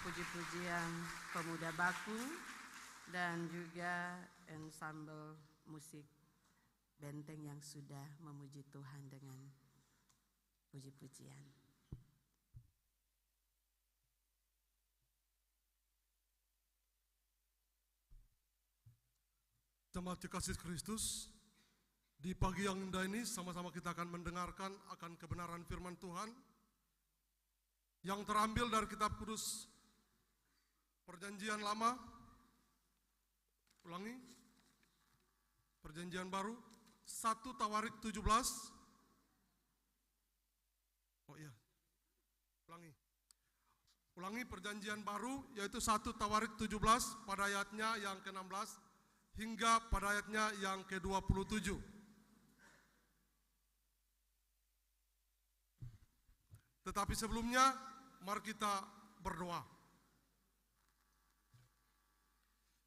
puji-pujian pemuda Baku dan juga ensemble musik Benteng yang sudah memuji Tuhan dengan puji-pujian. Jemaat Kekasih Kristus, di pagi yang indah ini sama-sama kita akan mendengarkan akan kebenaran firman Tuhan yang terambil dari kitab kudus Perjanjian Lama, ulangi, Perjanjian Baru, 1 Tawarik 17, ulangi Perjanjian Baru yaitu 1 Tawarik 17 pada ayatnya yang ke-16 hingga pada ayatnya yang ke-27. Tetapi sebelumnya, mari kita berdoa.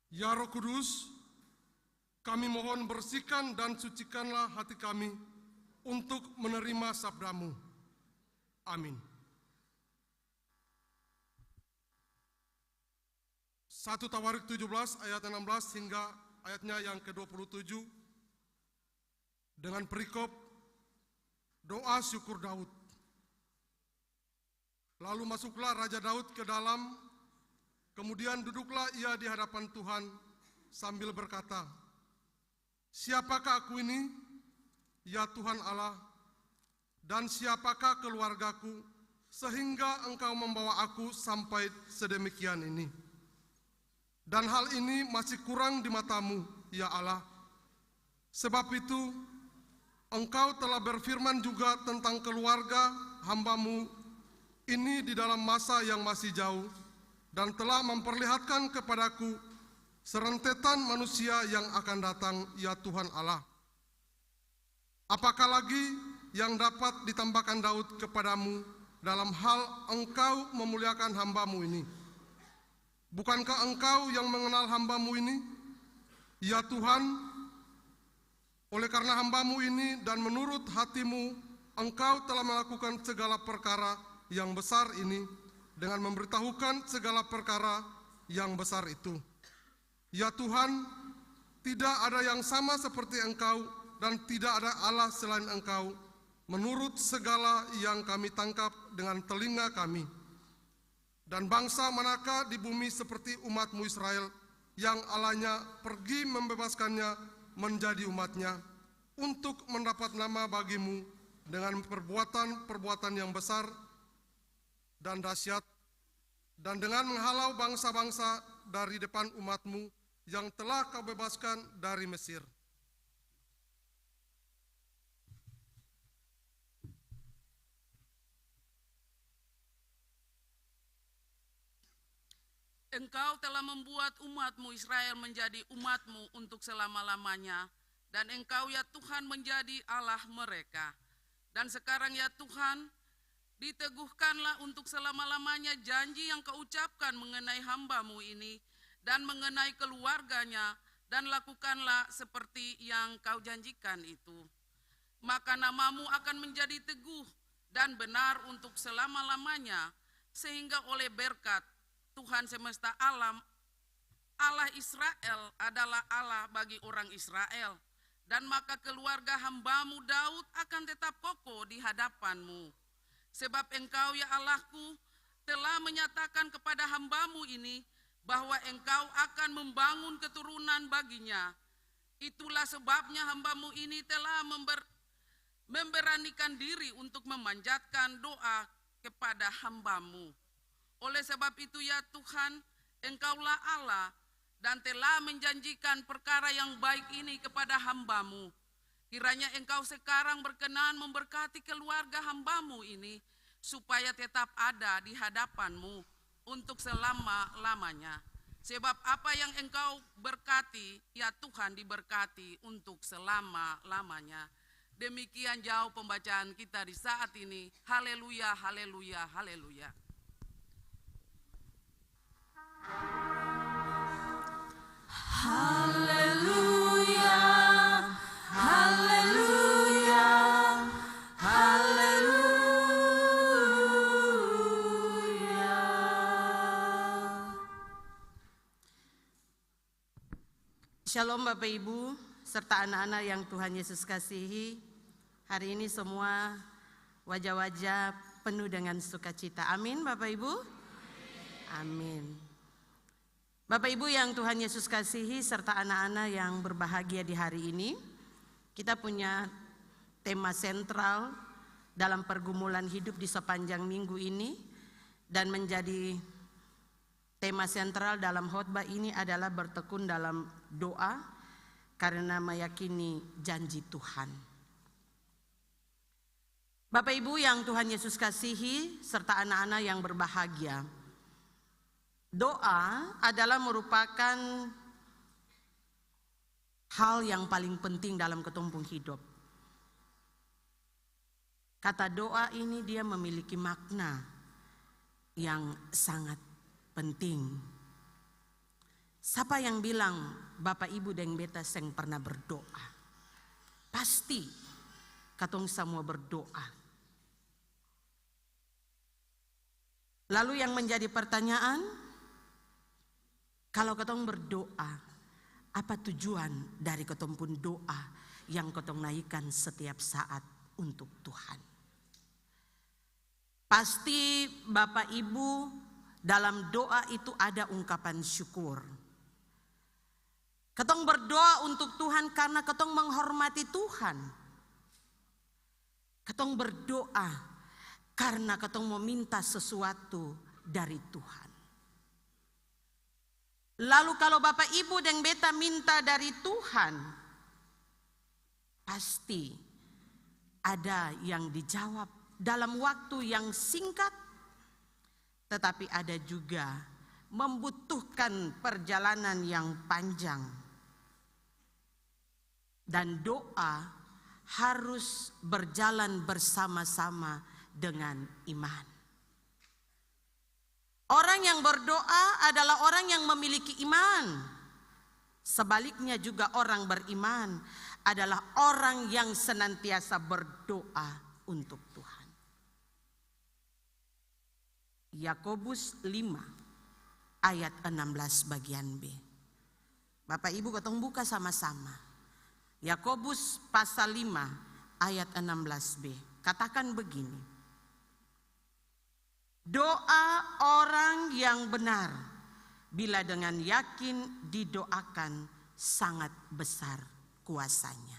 Ya Roh Kudus, kami mohon bersihkan dan sucikanlah hati kami untuk menerima sabda-Mu. Amin. 1 Tawarik 17 ayat 16 hingga ayatnya yang ke-27 dengan perikop doa syukur Daud. Lalu masuklah Raja Daud ke dalam, kemudian duduklah ia di hadapan Tuhan sambil berkata, "Siapakah aku ini, ya Tuhan Allah, dan siapakah keluargaku, sehingga Engkau membawa aku sampai sedemikian ini? Dan hal ini masih kurang di mata-Mu, ya Allah. Sebab itu, Engkau telah berfirman juga tentang keluarga hamba-Mu ini di dalam masa yang masih jauh, dan telah memperlihatkan kepadaku serentetan manusia yang akan datang, ya Tuhan Allah. Apakah lagi yang dapat ditambahkan Daud kepadamu dalam hal Engkau memuliakan hamba-Mu ini? Bukankah Engkau yang mengenal hamba-Mu ini, ya Tuhan? Oleh karena hamba-Mu ini dan menurut hati-Mu, Engkau telah melakukan segala perkara yang besar ini dengan memberitahukan segala perkara yang besar itu. Ya Tuhan, tidak ada yang sama seperti Engkau dan tidak ada Allah selain Engkau, menurut segala yang kami tangkap dengan telinga kami. Dan bangsa manakah di bumi seperti umat-Mu Israel, yang Allahnya pergi membebaskannya menjadi umat-Nya, untuk mendapat nama bagi-Mu dengan perbuatan-perbuatan yang besar dan dahsyat, dan dengan menghalau bangsa-bangsa dari depan umat-Mu yang telah Kau bebaskan dari Mesir. Engkau telah membuat umat-Mu Israel menjadi umat-Mu untuk selama-lamanya, dan Engkau ya Tuhan menjadi Allah mereka. Dan sekarang ya Tuhan, diteguhkanlah untuk selama-lamanya janji yang Kau ucapkan mengenai hamba-Mu ini, dan mengenai keluarganya, dan lakukanlah seperti yang Kau janjikan itu. Maka nama-Mu akan menjadi teguh dan benar untuk selama-lamanya, sehingga oleh berkat Tuhan semesta alam, Allah Israel adalah Allah bagi orang Israel, dan maka keluarga hamba-Mu Daud akan tetap kokoh di hadapan-Mu. Sebab Engkau ya Allahku telah menyatakan kepada hamba-Mu ini bahwa Engkau akan membangun keturunan baginya. Itulah sebabnya hamba-Mu ini telah memberanikan diri untuk memanjatkan doa kepada hamba-Mu. Oleh sebab itu ya Tuhan, Engkaulah Allah dan telah menjanjikan perkara yang baik ini kepada hamba-Mu. Kiranya Engkau sekarang berkenan memberkati keluarga hamba-Mu ini, supaya tetap ada di hadapan-Mu untuk selama-lamanya. Sebab apa yang Engkau berkati, ya Tuhan diberkati untuk selama-lamanya. Demikian jauh pembacaan kita di saat ini. Haleluya, haleluya, haleluya. Haleluya, haleluya, haleluya. Shalom Bapak Ibu serta anak-anak yang Tuhan Yesus kasihi. Hari ini semua wajah-wajah penuh dengan sukacita. Amin Bapak Ibu. Amin. Bapak Ibu yang Tuhan Yesus kasihi serta anak-anak yang berbahagia di hari ini, kita punya tema sentral dalam pergumulan hidup di sepanjang minggu ini, dan menjadi tema sentral dalam khotbah ini adalah bertekun dalam doa karena meyakini janji Tuhan. Bapak Ibu yang Tuhan Yesus kasihi serta anak-anak yang berbahagia, doa adalah merupakan hal yang paling penting dalam ketumpung hidup. Kata doa ini dia memiliki makna yang sangat penting. Siapa yang bilang Bapak Ibu dan beta seng pernah berdoa? Pasti katong semua berdoa. Lalu yang menjadi pertanyaan, kalau ketong berdoa, apa tujuan dari ketong pun doa yang ketong naikkan setiap saat untuk Tuhan? Pasti Bapak Ibu dalam doa itu ada ungkapan syukur. Ketong berdoa untuk Tuhan karena ketong menghormati Tuhan. Ketong berdoa karena ketong meminta sesuatu dari Tuhan. Lalu kalau Bapak Ibu dan beta minta dari Tuhan, pasti ada yang dijawab dalam waktu yang singkat, tetapi ada juga membutuhkan perjalanan yang panjang. Dan doa harus berjalan bersama-sama dengan iman. Orang yang berdoa adalah orang yang memiliki iman. Sebaliknya juga orang beriman adalah orang yang senantiasa berdoa untuk Tuhan. Yakobus 5 ayat 16 bagian B. Bapak Ibu ketong buka sama-sama. Yakobus pasal 5 ayat 16b. Katakan begini. Doa orang yang benar bila dengan yakin didoakan sangat besar kuasanya.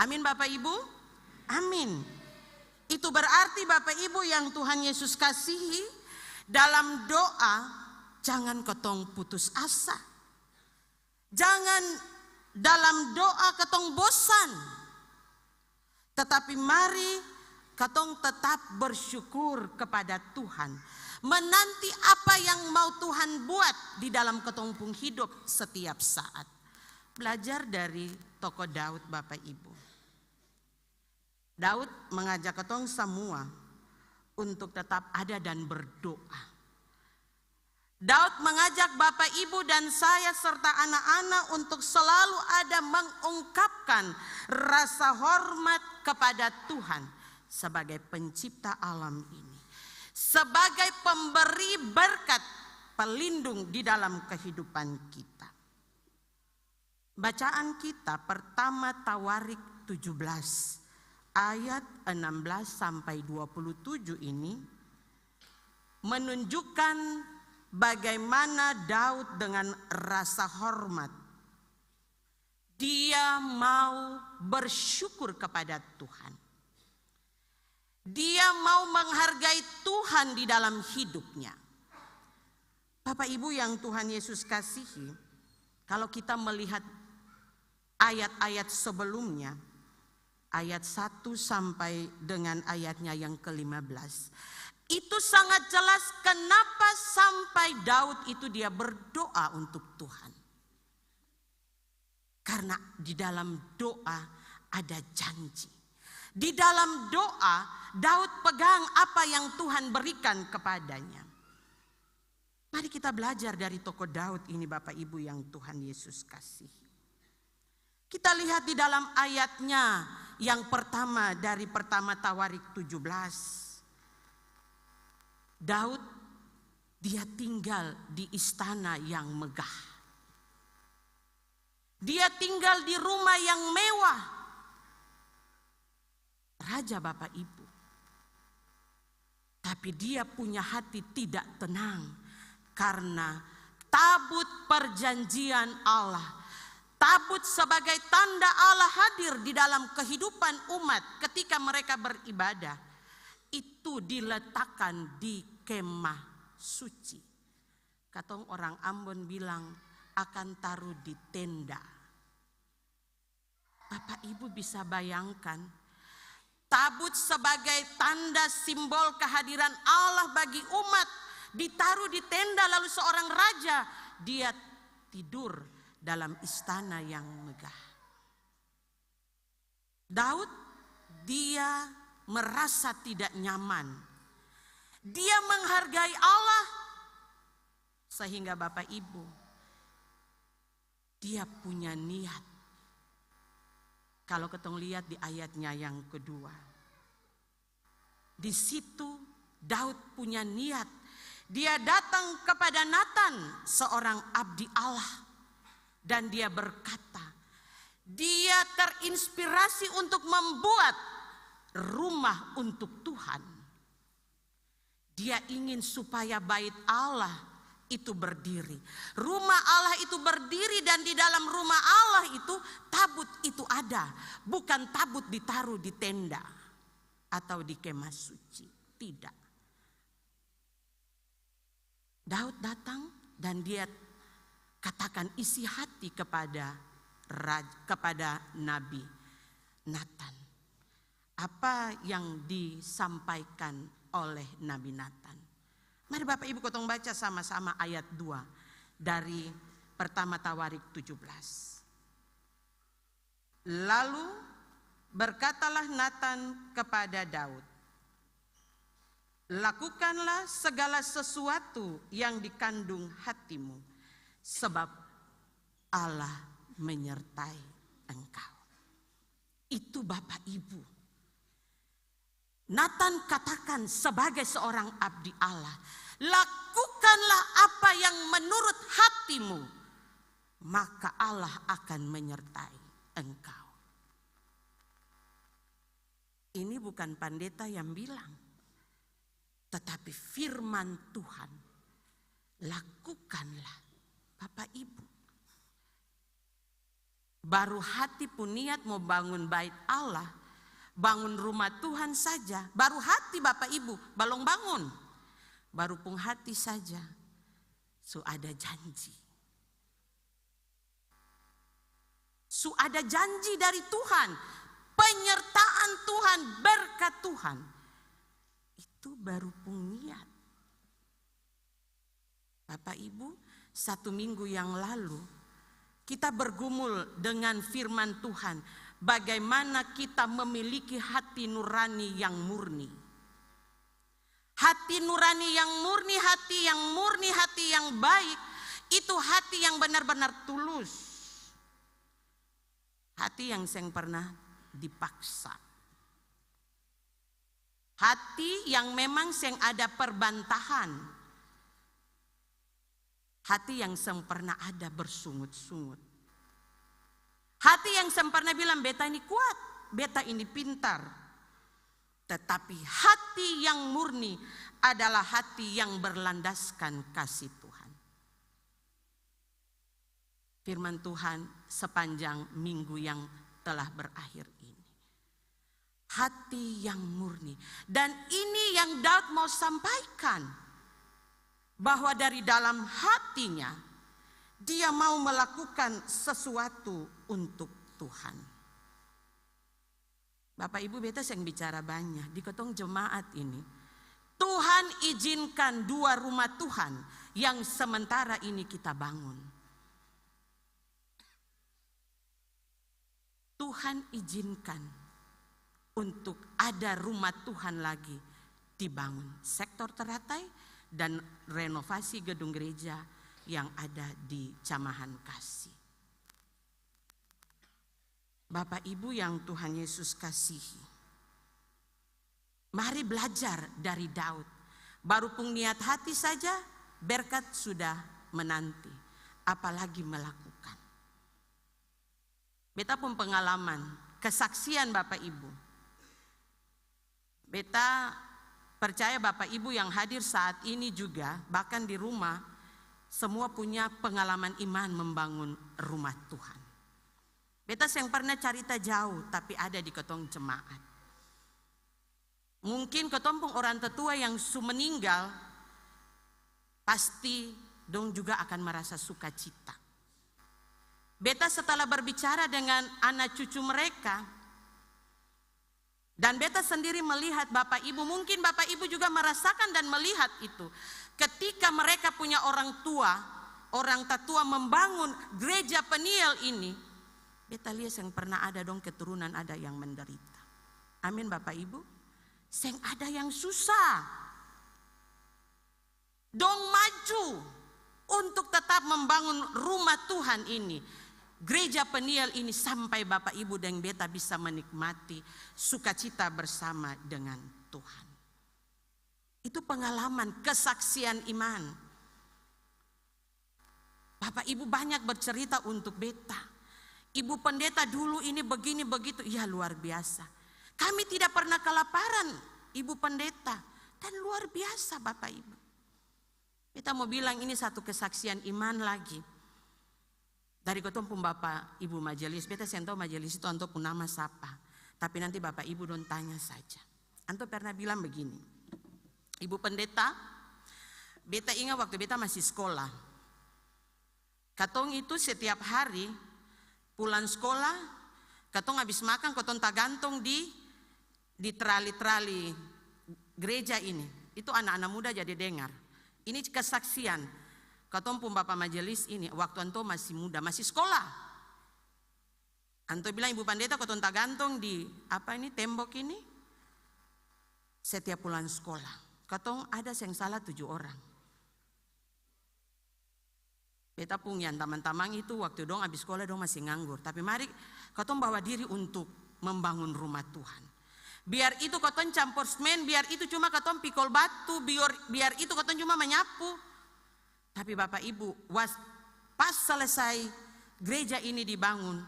Amin Bapak Ibu? Amin. Itu berarti Bapak Ibu yang Tuhan Yesus kasihi, dalam doa jangan ketong putus asa. Jangan dalam doa ketong bosan. Tetapi mari katong tetap bersyukur kepada Tuhan. Menanti apa yang mau Tuhan buat di dalam ketumpung hidup setiap saat. Belajar dari tokoh Daud Bapak Ibu. Daud mengajak katong semua untuk tetap ada dan berdoa. Daud mengajak Bapak Ibu dan saya serta anak-anak untuk selalu ada mengungkapkan rasa hormat kepada Tuhan sebagai pencipta alam ini, sebagai pemberi berkat pelindung di dalam kehidupan kita. Bacaan kita pertama Tawarik 17 ayat 16 sampai 27 ini menunjukkan bagaimana Daud dengan rasa hormat dia mau bersyukur kepada Tuhan. Dia mau menghargai Tuhan di dalam hidupnya. Bapak Ibu yang Tuhan Yesus kasihi, kalau kita melihat ayat-ayat sebelumnya, ayat 1 sampai dengan ayatnya yang ke-15, itu sangat jelas kenapa sampai Daud itu dia berdoa untuk Tuhan. Karena di dalam doa ada janji. Di dalam doa Daud pegang apa yang Tuhan berikan kepadanya. Mari kita belajar dari tokoh Daud ini Bapak Ibu yang Tuhan Yesus kasihi. Kita lihat di dalam ayatnya yang pertama dari pertama Tawarik 17. Daud dia tinggal di istana yang megah. Dia tinggal di rumah yang mewah. Raja Bapak Ibu. Tapi dia punya hati tidak tenang karena tabut perjanjian Allah. Tabut sebagai tanda Allah hadir di dalam kehidupan umat ketika mereka beribadah. Itu diletakkan di kemah suci. Katong orang Ambon bilang akan taruh di tenda. Bapak Ibu bisa bayangkan, tabut sebagai tanda simbol kehadiran Allah bagi umat ditaruh di tenda, lalu seorang raja dia tidur dalam istana yang megah. Daud dia merasa tidak nyaman. Dia menghargai Allah sehingga Bapak Ibu dia punya niat. Kalau ketong lihat di ayatnya yang kedua, di situ Daud punya niat. Dia datang kepada Natan, seorang abdi Allah, dan dia berkata, dia terinspirasi untuk membuat rumah untuk Tuhan. Dia ingin supaya bait Allah itu berdiri. Rumah Allah itu berdiri, dan di dalam rumah Allah itu tabut itu ada. Bukan tabut ditaruh di tenda atau di kemah suci. Tidak. Daud datang dan dia katakan isi hati kepada Nabi Natan. Apa yang disampaikan oleh Nabi Natan? Mari Bapak Ibu ketong baca sama-sama ayat 2 dari pertama Tawarik 17. Lalu berkatalah Natan kepada Daud, lakukanlah segala sesuatu yang dikandung hatimu, sebab Allah menyertai engkau. Itu Bapak Ibu. Natan katakan sebagai seorang abdi Allah, lakukanlah apa yang menurut hatimu, maka Allah akan menyertai engkau. Ini bukan pendeta yang bilang, tetapi firman Tuhan. Lakukanlah Bapak Ibu. Baru hati pun niat mau bangun bait Allah, bangun rumah Tuhan saja, baru hati Bapak Ibu balong bangun, baru pun hati saja, so ada janji. So ada janji dari Tuhan, penyertaan Tuhan, berkat Tuhan. Itu baru pun niat. Bapak Ibu, 1 minggu yang lalu kita bergumul dengan firman Tuhan. Bagaimana kita memiliki hati nurani yang murni. Hati nurani yang murni, hati yang murni, hati yang baik. Itu hati yang benar-benar tulus. Hati yang seng pernah dipaksa. Hati yang memang seng ada perbantahan. Hati yang seng pernah ada bersungut-sungut. Hati yang sempurna bilang beta ini kuat, beta ini pintar. Tetapi hati yang murni adalah hati yang berlandaskan kasih Tuhan. Firman Tuhan sepanjang minggu yang telah berakhir ini. Hati yang murni. Dan ini yang Daud mau sampaikan. Bahwa dari dalam hatinya dia mau melakukan sesuatu untuk Tuhan. Bapak Ibu beta yang bicara banyak di ketong jemaat ini. Tuhan izinkan 2 rumah Tuhan yang sementara ini kita bangun. Tuhan izinkan untuk ada rumah Tuhan lagi dibangun. Sektor Teratai dan renovasi gedung gereja yang ada di Camahan Kasih. Bapak Ibu yang Tuhan Yesus kasihi, mari belajar dari Daud. Baru pun niat hati saja, berkat sudah menanti, apalagi melakukan. Beta pun pengalaman, kesaksian Bapak Ibu. Beta percaya Bapak Ibu yang hadir saat ini juga, bahkan di rumah, semua punya pengalaman iman membangun rumah Tuhan. Beta yang pernah cerita jauh tapi ada di ketong jemaat. Mungkin ketong pun orang tetua yang meninggal, pasti dong juga akan merasa sukacita. Beta setelah berbicara dengan anak cucu mereka, dan beta sendiri melihat Bapak Ibu, mungkin Bapak Ibu juga merasakan dan melihat itu. Ketika mereka punya orang tatua membangun gereja Peniel ini, beta lihat yang pernah ada dong keturunan ada yang menderita. Amin Bapak Ibu. Yang ada yang susah. Dong maju untuk tetap membangun rumah Tuhan ini. Gereja Peniel ini sampai Bapak Ibu dan beta bisa menikmati sukacita bersama dengan Tuhan. Itu pengalaman, kesaksian iman. Bapak Ibu banyak bercerita untuk beta. Ibu pendeta dulu ini begini begitu, ya luar biasa. Kami tidak pernah kelaparan, Ibu pendeta, dan luar biasa Bapak Ibu. Beta mau bilang ini satu kesaksian iman lagi. Dari ketemu pun Bapak Ibu majelis, beta saya tahu majelis itu anto pun nama siapa. Tapi nanti Bapak Ibu don tanya saja. Anto pernah bilang begini, Ibu pendeta, beta ingat waktu beta masih sekolah. Katong itu setiap hari pulang sekolah, katong habis makan, katong tak gantung di trali-trali gereja ini. Itu anak-anak muda jadi dengar. Ini kesaksian. Katong pun Bapak majelis ini, waktu anto masih muda, masih sekolah. Anto bilang, Ibu pendeta katong tak gantung di tembok ini. Setiap pulang sekolah. Katong ada yang salah 7 orang. Beta punya teman-teman itu waktu dong habis sekolah dong masih nganggur. Tapi mari katong bawa diri untuk membangun rumah Tuhan. Biar itu katong campur semen, biar itu cuma katong pikul batu, biar itu katong cuma menyapu. Tapi Bapak Ibu, pas selesai gereja ini dibangun,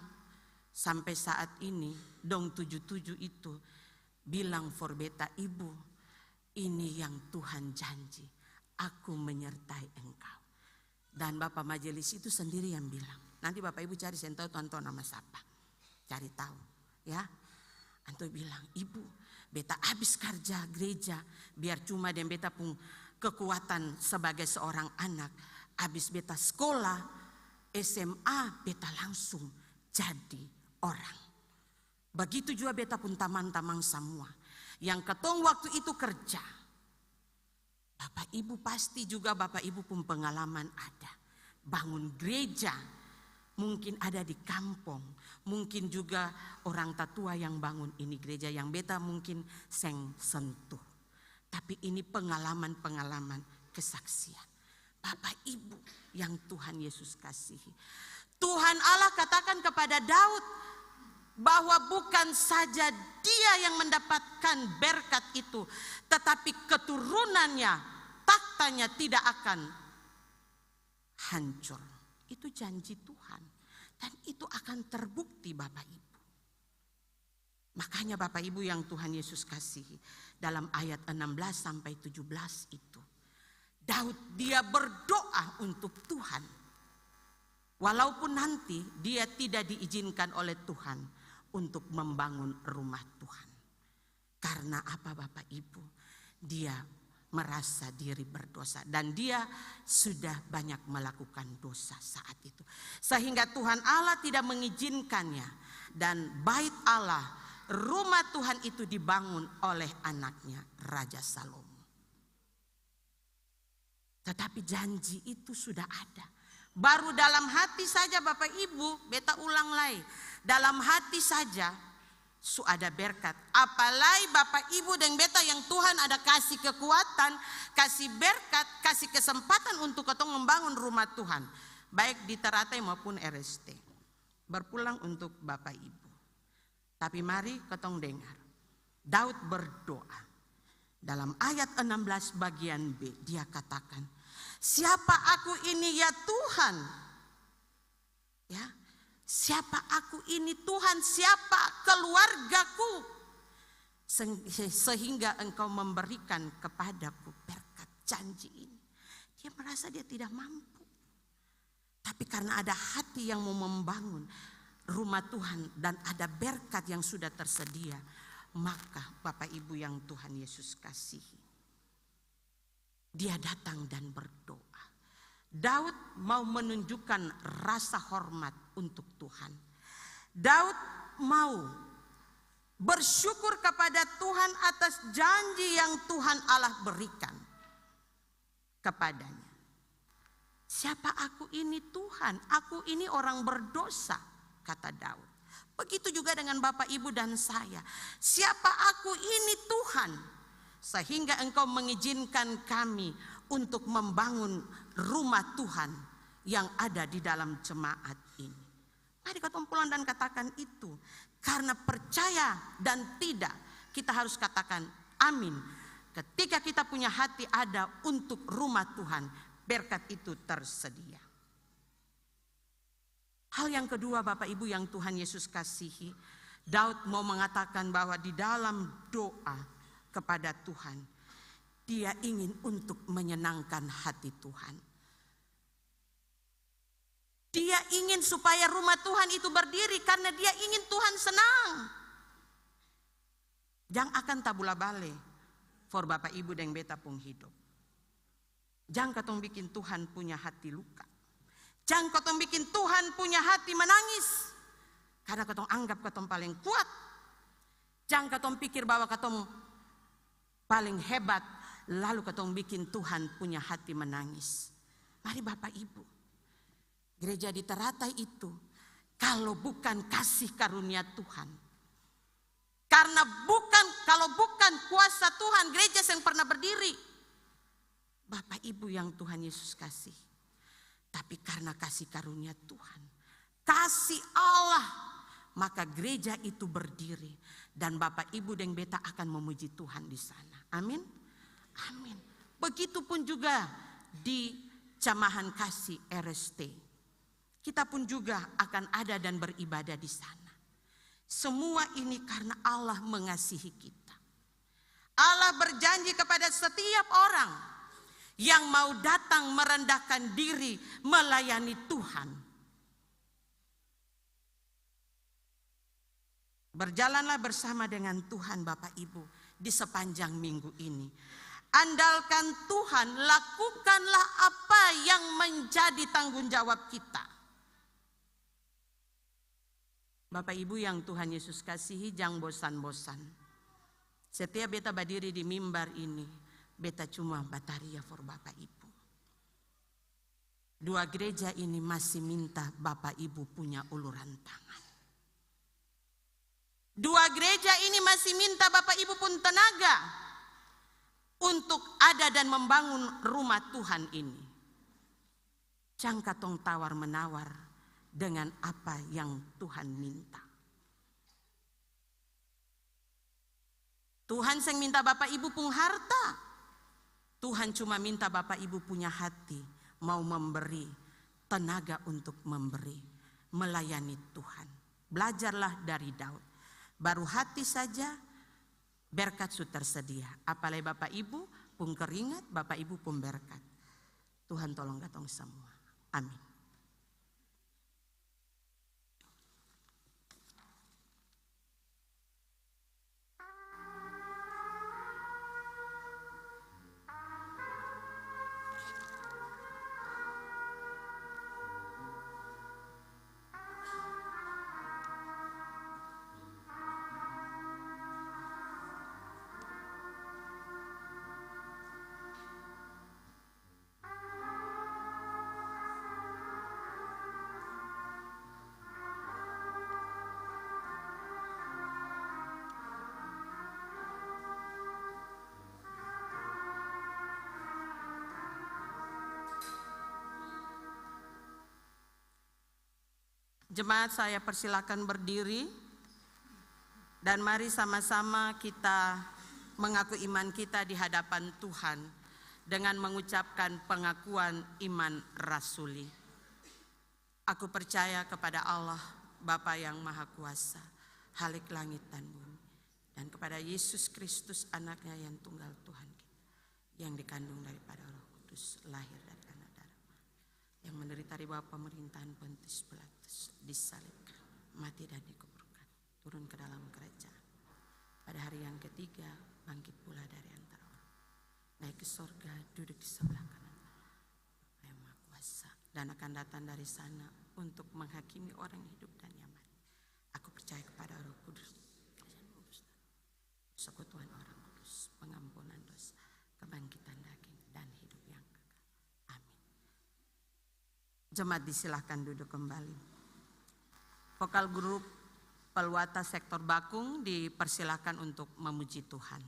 sampai saat ini dong 77 itu bilang for beta, Ibu, ini yang Tuhan janji, aku menyertai engkau. Dan Bapak majelis itu sendiri yang bilang. Nanti Bapak Ibu cari, saya tahu Tuhan nama siapa, cari tahu ya. Anto bilang, Ibu, beta habis kerja gereja, biar cuma dan beta pun kekuatan sebagai seorang anak. Habis beta sekolah SMA, beta langsung jadi orang. Begitu juga beta pun teman-teman semua yang ketong waktu itu kerja. Bapak Ibu pasti juga Bapak Ibu pun pengalaman ada. Bangun gereja, mungkin ada di kampung, mungkin juga orang tatua yang bangun ini gereja yang beta mungkin sentuh. Tapi ini pengalaman-pengalaman kesaksian. Bapak Ibu yang Tuhan Yesus kasihi. Tuhan Allah katakan kepada Daud bahwa bukan saja dia yang mendapatkan berkat itu, tetapi keturunannya, taktanya tidak akan hancur. Itu janji Tuhan. Dan itu akan terbukti Bapak Ibu. Makanya Bapak Ibu yang Tuhan Yesus kasihi, dalam ayat 16 sampai 17 itu, Daud dia berdoa untuk Tuhan. Walaupun nanti dia tidak diizinkan oleh Tuhan untuk membangun rumah Tuhan. Karena apa Bapak Ibu? Dia merasa diri berdosa dan dia sudah banyak melakukan dosa saat itu. Sehingga Tuhan Allah tidak mengizinkannya, dan bait Allah, rumah Tuhan itu dibangun oleh anaknya Raja Salomo. Tetapi janji itu sudah ada. Baru dalam hati saja Bapak Ibu, beta ulang lagi. Dalam hati saja ada berkat. Apalagi Bapak Ibu dan beta yang Tuhan ada kasih kekuatan, kasih berkat, kasih kesempatan untuk ketong membangun rumah Tuhan. Baik di Teratai maupun RST. Berpulang untuk Bapak Ibu. Tapi mari ketong dengar. Daud berdoa. Dalam ayat 16 bagian B dia katakan, siapa aku ini ya Tuhan? Ya, siapa aku ini Tuhan? Siapa keluargaku? Sehingga engkau memberikan kepadaku berkat janji ini. Dia merasa dia tidak mampu. Tapi karena ada hati yang mau membangun rumah Tuhan dan ada berkat yang sudah tersedia, maka Bapak Ibu yang Tuhan Yesus kasihi, dia datang dan berdoa. Daud mau menunjukkan rasa hormat untuk Tuhan. Daud mau bersyukur kepada Tuhan atas janji yang Tuhan Allah berikan kepadanya. Siapa aku ini Tuhan? Aku ini orang berdosa, kata Daud. Begitu juga dengan Bapak Ibu dan saya. Siapa aku ini Tuhan? Sehingga engkau mengizinkan kami untuk membangun rumah Tuhan yang ada di dalam jemaat ini. Mari kita pulang dan katakan itu. Karena percaya dan tidak, kita harus katakan amin. Ketika kita punya hati ada untuk rumah Tuhan, berkat itu tersedia. Hal yang kedua Bapak Ibu yang Tuhan Yesus kasihi, Daud mau mengatakan bahwa di dalam doa kepada Tuhan, dia ingin untuk menyenangkan hati Tuhan. Dia ingin supaya rumah Tuhan itu berdiri karena dia ingin Tuhan senang. Jangan akan tabula bale for Bapak Ibu dan beta pun hidup. Jangan katong bikin Tuhan punya hati luka. Jangan katong bikin Tuhan punya hati menangis. Karena katong anggap katong paling kuat. Jangan katong pikir bahwa katong paling hebat. Lalu katong bikin Tuhan punya hati menangis. Mari Bapak Ibu. Gereja di Teratai itu kalau bukan kasih karunia Tuhan. Karena kalau bukan kuasa Tuhan, gereja yang pernah berdiri. Bapak Ibu yang Tuhan Yesus kasih. Tapi karena kasih karunia Tuhan, kasih Allah, maka gereja itu berdiri. Dan Bapak Ibu dan beta akan memuji Tuhan di sana. Amin. Amin. Begitupun juga di jamahan kasih RST. Kita pun juga akan ada dan beribadah di sana. Semua ini karena Allah mengasihi kita. Allah berjanji kepada setiap orang yang mau datang merendahkan diri melayani Tuhan. Berjalanlah bersama dengan Tuhan Bapak Ibu di sepanjang minggu ini. Andalkan Tuhan, lakukanlah apa yang menjadi tanggung jawab kita. Bapak Ibu yang Tuhan Yesus kasihi, jangan bosan-bosan. Setiap beta berdiri di mimbar ini, beta cuma bataria for Bapak Ibu. Dua gereja ini masih minta Bapak Ibu punya uluran tangan. Dua gereja ini masih minta Bapak Ibu pun tenaga untuk ada dan membangun rumah Tuhan ini. Jangan katong tawar-menawar dengan apa yang Tuhan minta. Tuhan yang minta Bapak Ibu pun harta. Tuhan cuma minta Bapak Ibu punya hati, mau memberi, tenaga untuk memberi, melayani Tuhan. Belajarlah dari Daud. Baru hati saja berkat sudah tersedia. Apalagi Bapak Ibu pun keringat, Bapak Ibu pun berkat. Tuhan tolong katong semua. Amin. Jemaat saya persilakan berdiri dan mari sama-sama kita mengaku iman kita di hadapan Tuhan dengan mengucapkan pengakuan iman rasuli. Aku percaya kepada Allah Bapa yang Maha Kuasa, Halik langit dan bumi, dan kepada Yesus Kristus anaknya yang tunggal Tuhan kita, yang dikandung daripada Roh Kudus, lahir dari anak darah, yang menderita di bawah pemerintahan Pontius Pilatus, disalibkan, mati dan dikuburkan, turun ke dalam kerajaan. Pada hari yang ketiga bangkit pula dari antara orang, naik ke sorga, duduk di sebelah kanan Allah yang Maha Kuasa, dan akan datang dari sana untuk menghakimi orang yang hidup dan yang mati. Aku percaya kepada Roh Kudus, persekutuan orang kudus, pengampunan dosa, kebangkitan daging, dan hidup yang kekal. Amin. Jemaat disilahkan duduk kembali. Vokal grup Pelwata Sektor Bakung dipersilahkan untuk memuji Tuhan.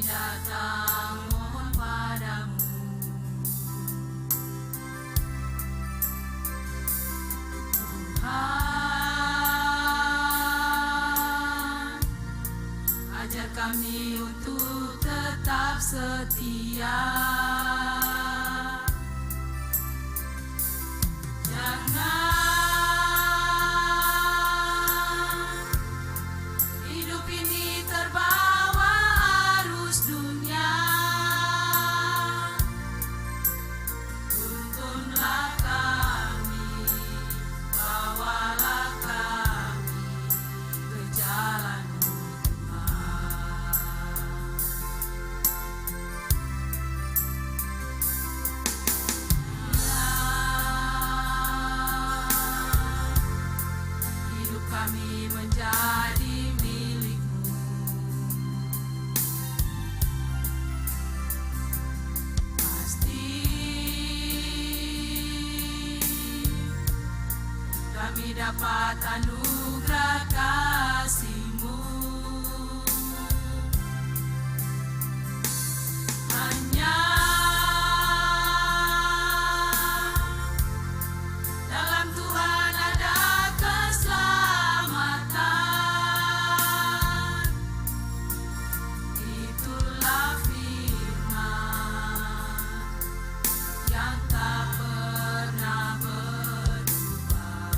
datang mohon padamu, Tuhan, ajar kami untuk tetap setia. Dapat anugerah kasih-Mu, hanya dalam Tuhan ada keselamatan. Itulah firman yang tak pernah berubah.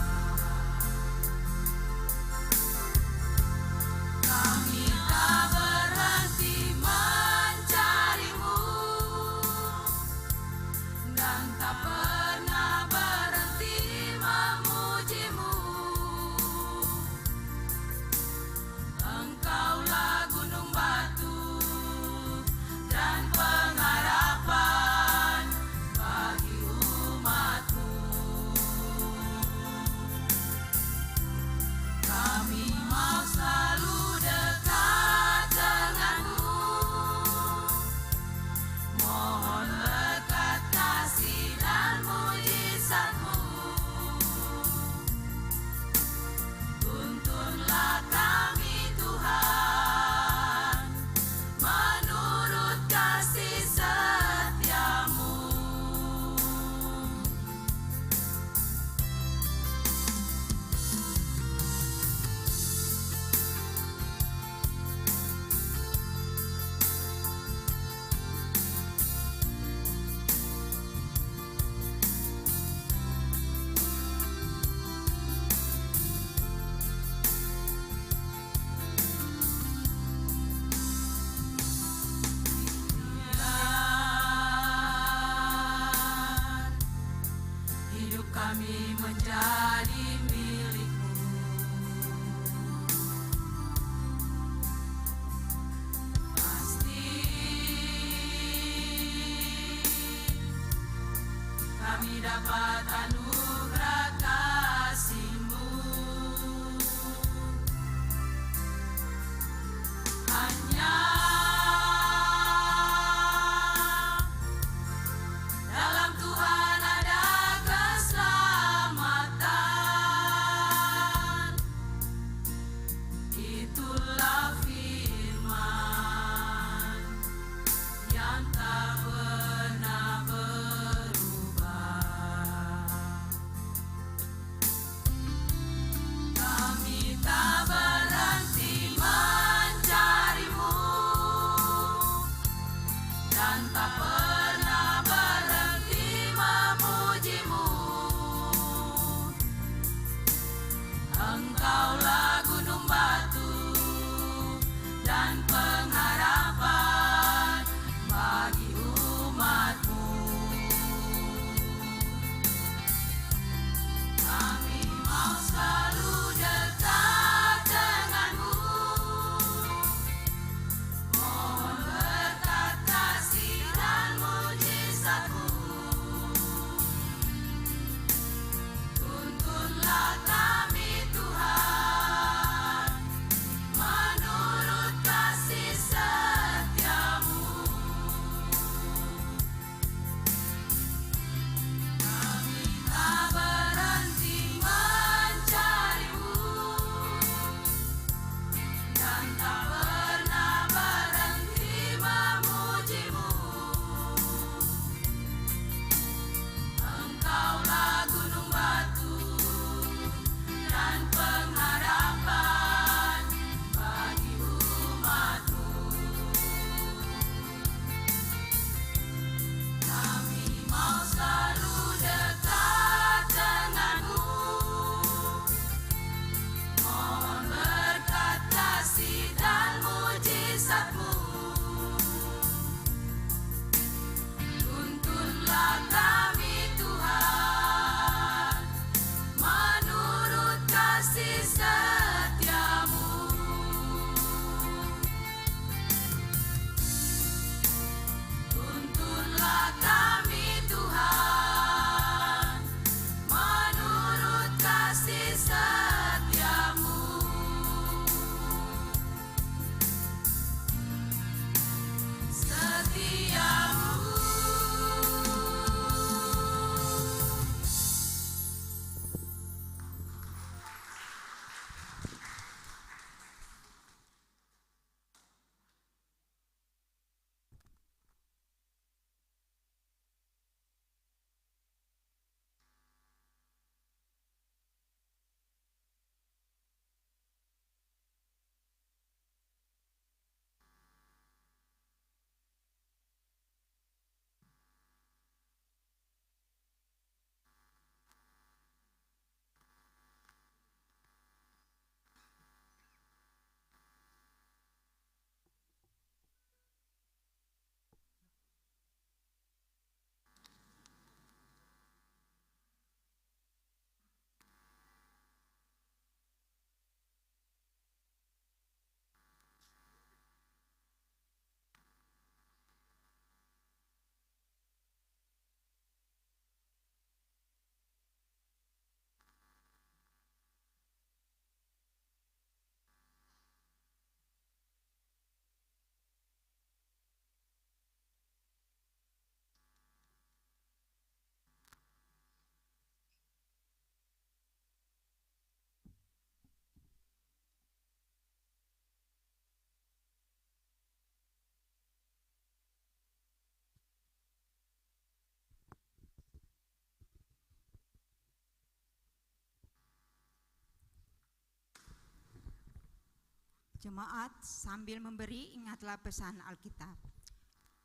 Jemaat, sambil memberi, ingatlah pesan Alkitab.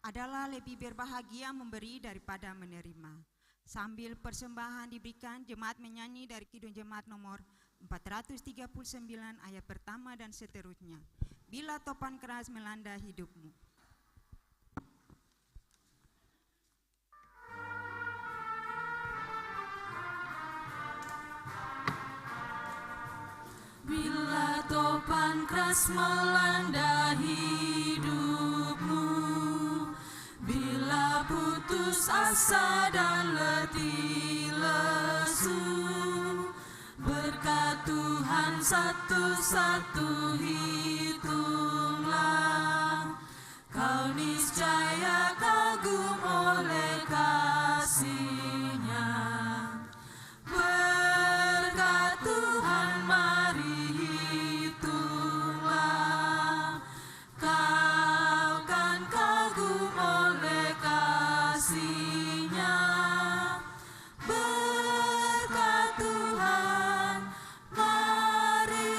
Adalah lebih berbahagia memberi daripada menerima. Sambil persembahan diberikan, jemaat menyanyi dari Kidung Jemaat nomor 439 ayat pertama dan seterusnya. Bila topan keras melanda hidupmu. Bila topan keras melanda hidupmu, bila putus asa dan letih lesu, berkat Tuhan satu-satu hitunglah, kau niscaya kagum oleh kasih-Nya. Berkat Tuhan mari hitunglah, kau kan kagum oleh kasih-Nya. Berkat Tuhan mari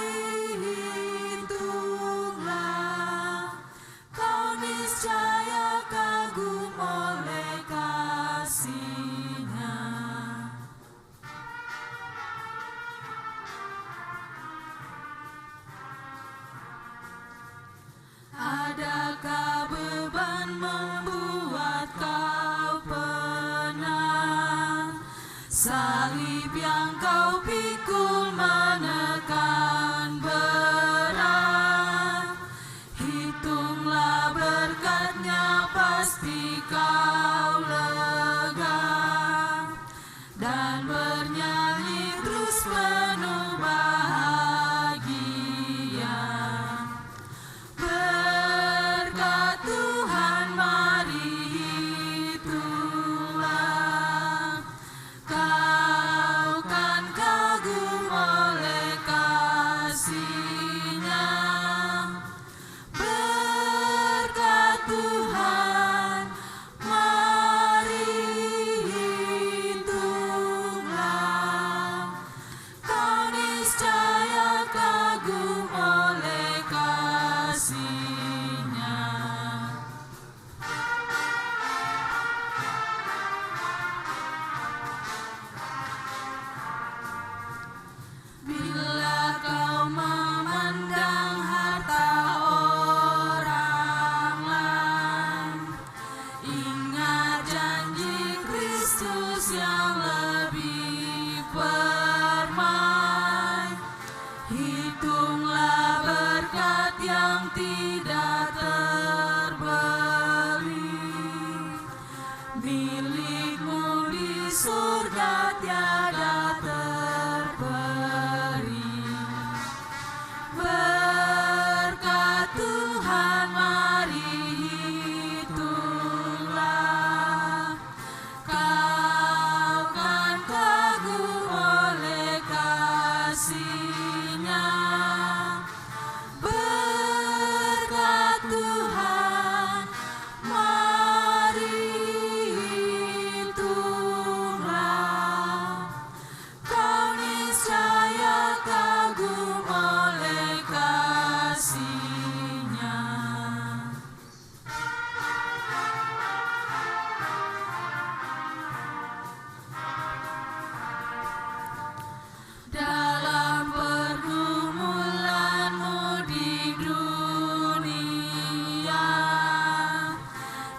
hitunglah, kau niscaya kagum oleh kasih-Nya. Adakah beban membuat kau penat? Salib yang kau pikul menekan berat. Hitunglah berkat-Nya, pasti kau lega, dan bernyanyi terus penuh bahagia. Berkat Tuhan mari hitunglah, kau kan kagum oleh kasih-Nya. Berkat Tuhan mari hitunglah, kau niscaya kagum oleh kasih-Nya. Bila kau memandang harta orang lain, ingat janji Kristus yang lebih permai. Hitunglah berkat yang tidak terbeli, milikmu di surga tiada terperi. Berkat Tuhan mari hitunglah, kau kan kagum oleh kasih-Nya. Berkat Tuhan mari hitunglah, kau niscaya kagum oleh kasih-Nya. Dalam pergumulanmu di dunia,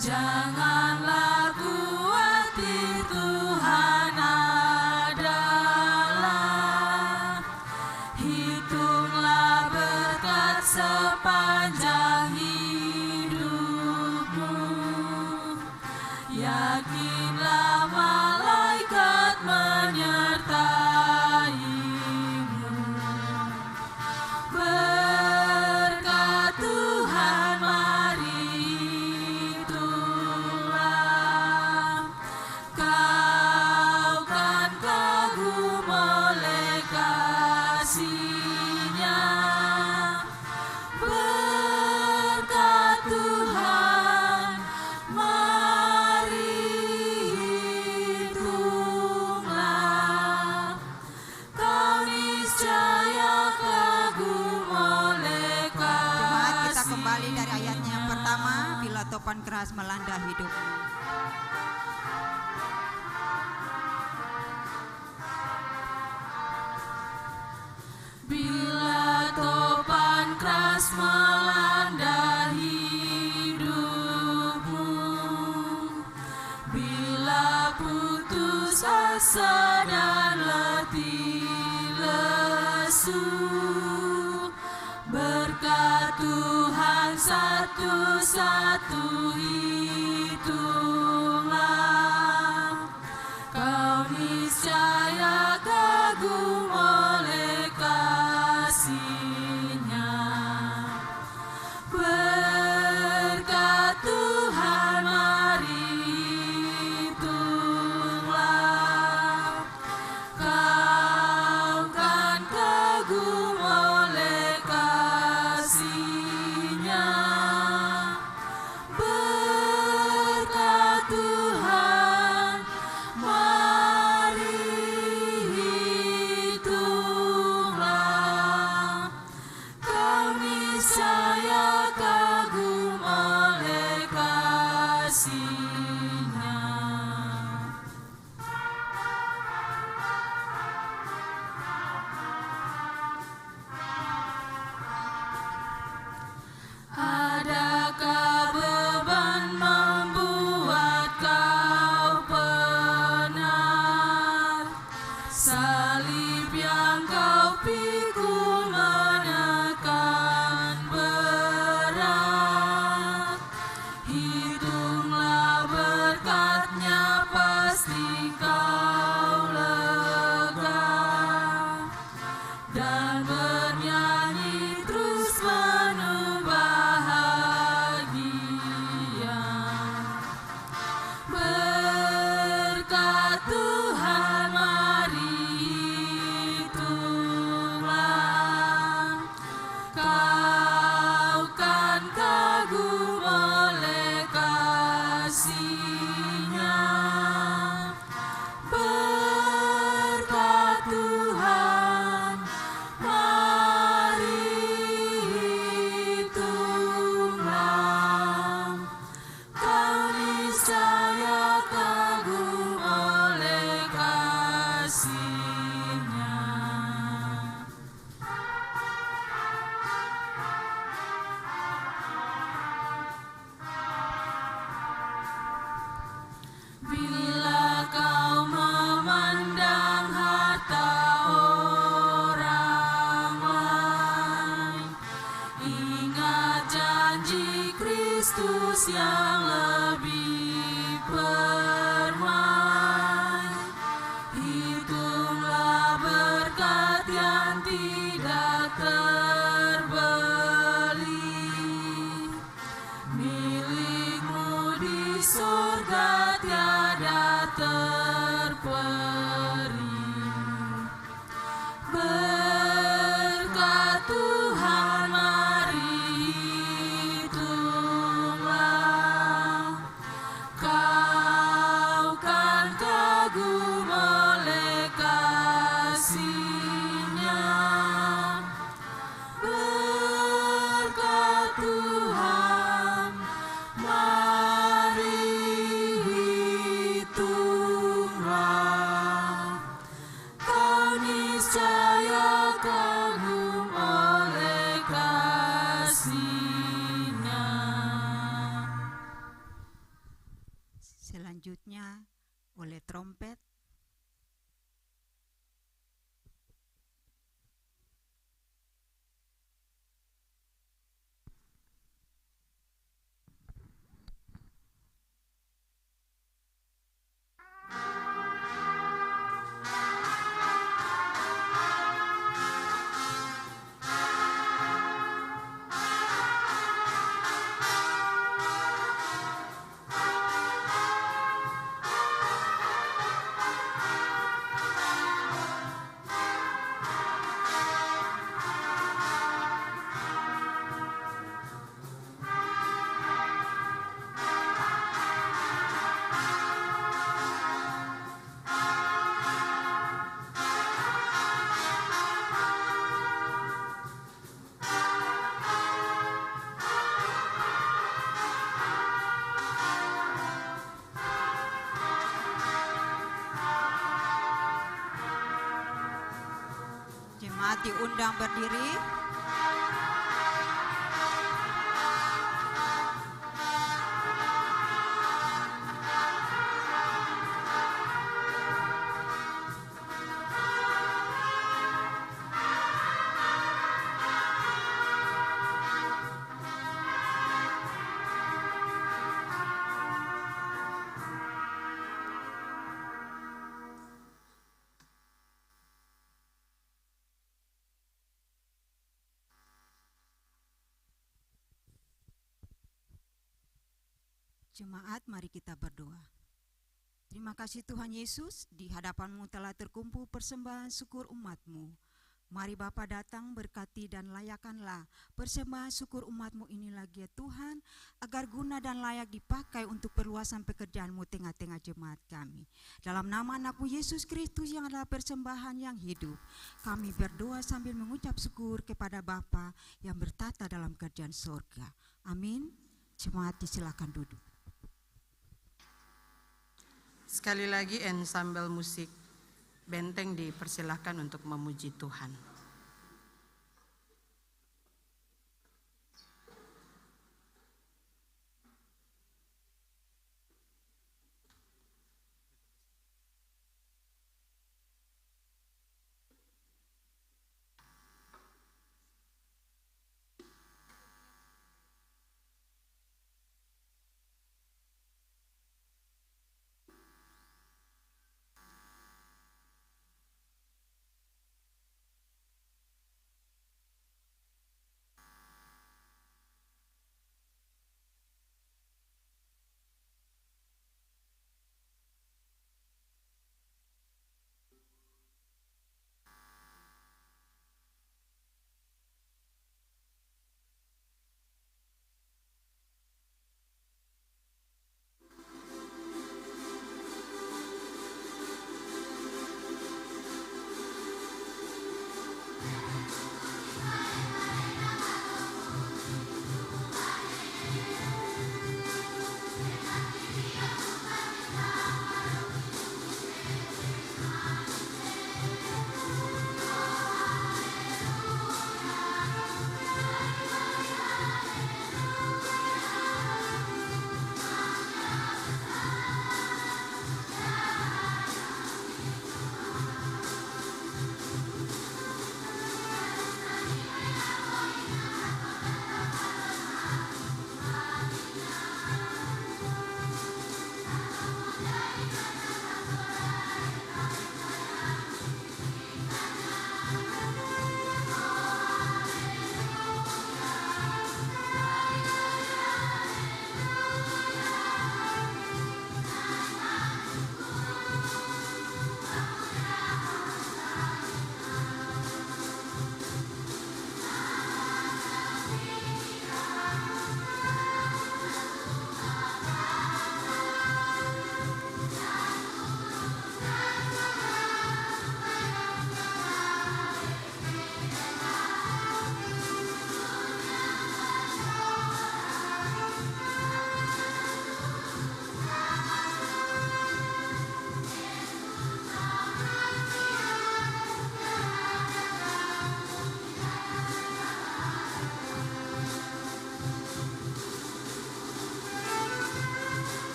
janganlah khawatir, Tuhan adalah. Hitunglah berkat sepanjang hidupmu, yakinlah malaikat menyertaimu. Berkat Tuhan mari hitunglah, kau kan kagum oleh kasih-Nya. Berkat bila topan keras melanda hidupmu. Bila topan keras melanda hidupmu, bila putus asa dan letih lesu, berkat Tuhan satu-satu hitunglah, kau niscaya kagum oleh kasih-Nya. Berkat Tuhan mari hitunglah, kau kan kagum oleh kasih-Nya. Berkat Tuhan mari hitunglah, kau niscaya kagum oleh kasih-Nya. Adakah beban membuat kau penat? Salib yang kau pikul menekan berat. Hitunglah berkat-Nya, pasti kau lega, dan bernyanyi terus penuh bahagia. Berkat Tuhan mari hitunglah, kau kan kagum oleh kasih-Nya. Berkat Tuhan mari hitunglah, kau niscaya kagum oleh kasih-Nya. Bila kau memandang harta orang lain, ingat janji Kristus yang lebih permai. Hitunglah berkat yang tidak terbeli, milikmu di surga tiada terperi. Berkat Tuhan mari hitunglah, kau kan kagum oleh kasih-Nya. Berkat Tuhan mari hitunglah, kau niscaya kagum oleh kasih-Nya. Selanjutnya oleh trompet Berkat diundang berdiri. Jemaat, mari kita berdoa. Terima kasih Tuhan Yesus, di hadapan-Mu telah terkumpul persembahan syukur umat-Mu. Mari Bapa datang, berkati dan layakanlah persembahan syukur umat-Mu ini lagi ya Tuhan, agar guna dan layak dipakai untuk perluasan pekerjaan-Mu tengah-tengah jemaat kami. Dalam nama anak-Mu Yesus Kristus yang adalah persembahan yang hidup, kami berdoa sambil mengucap syukur kepada Bapa yang bertata dalam kerajaan surga. Amin. Jemaat disilakan duduk. Sekali lagi ensemble musik benteng dipersilahkan untuk memuji Tuhan.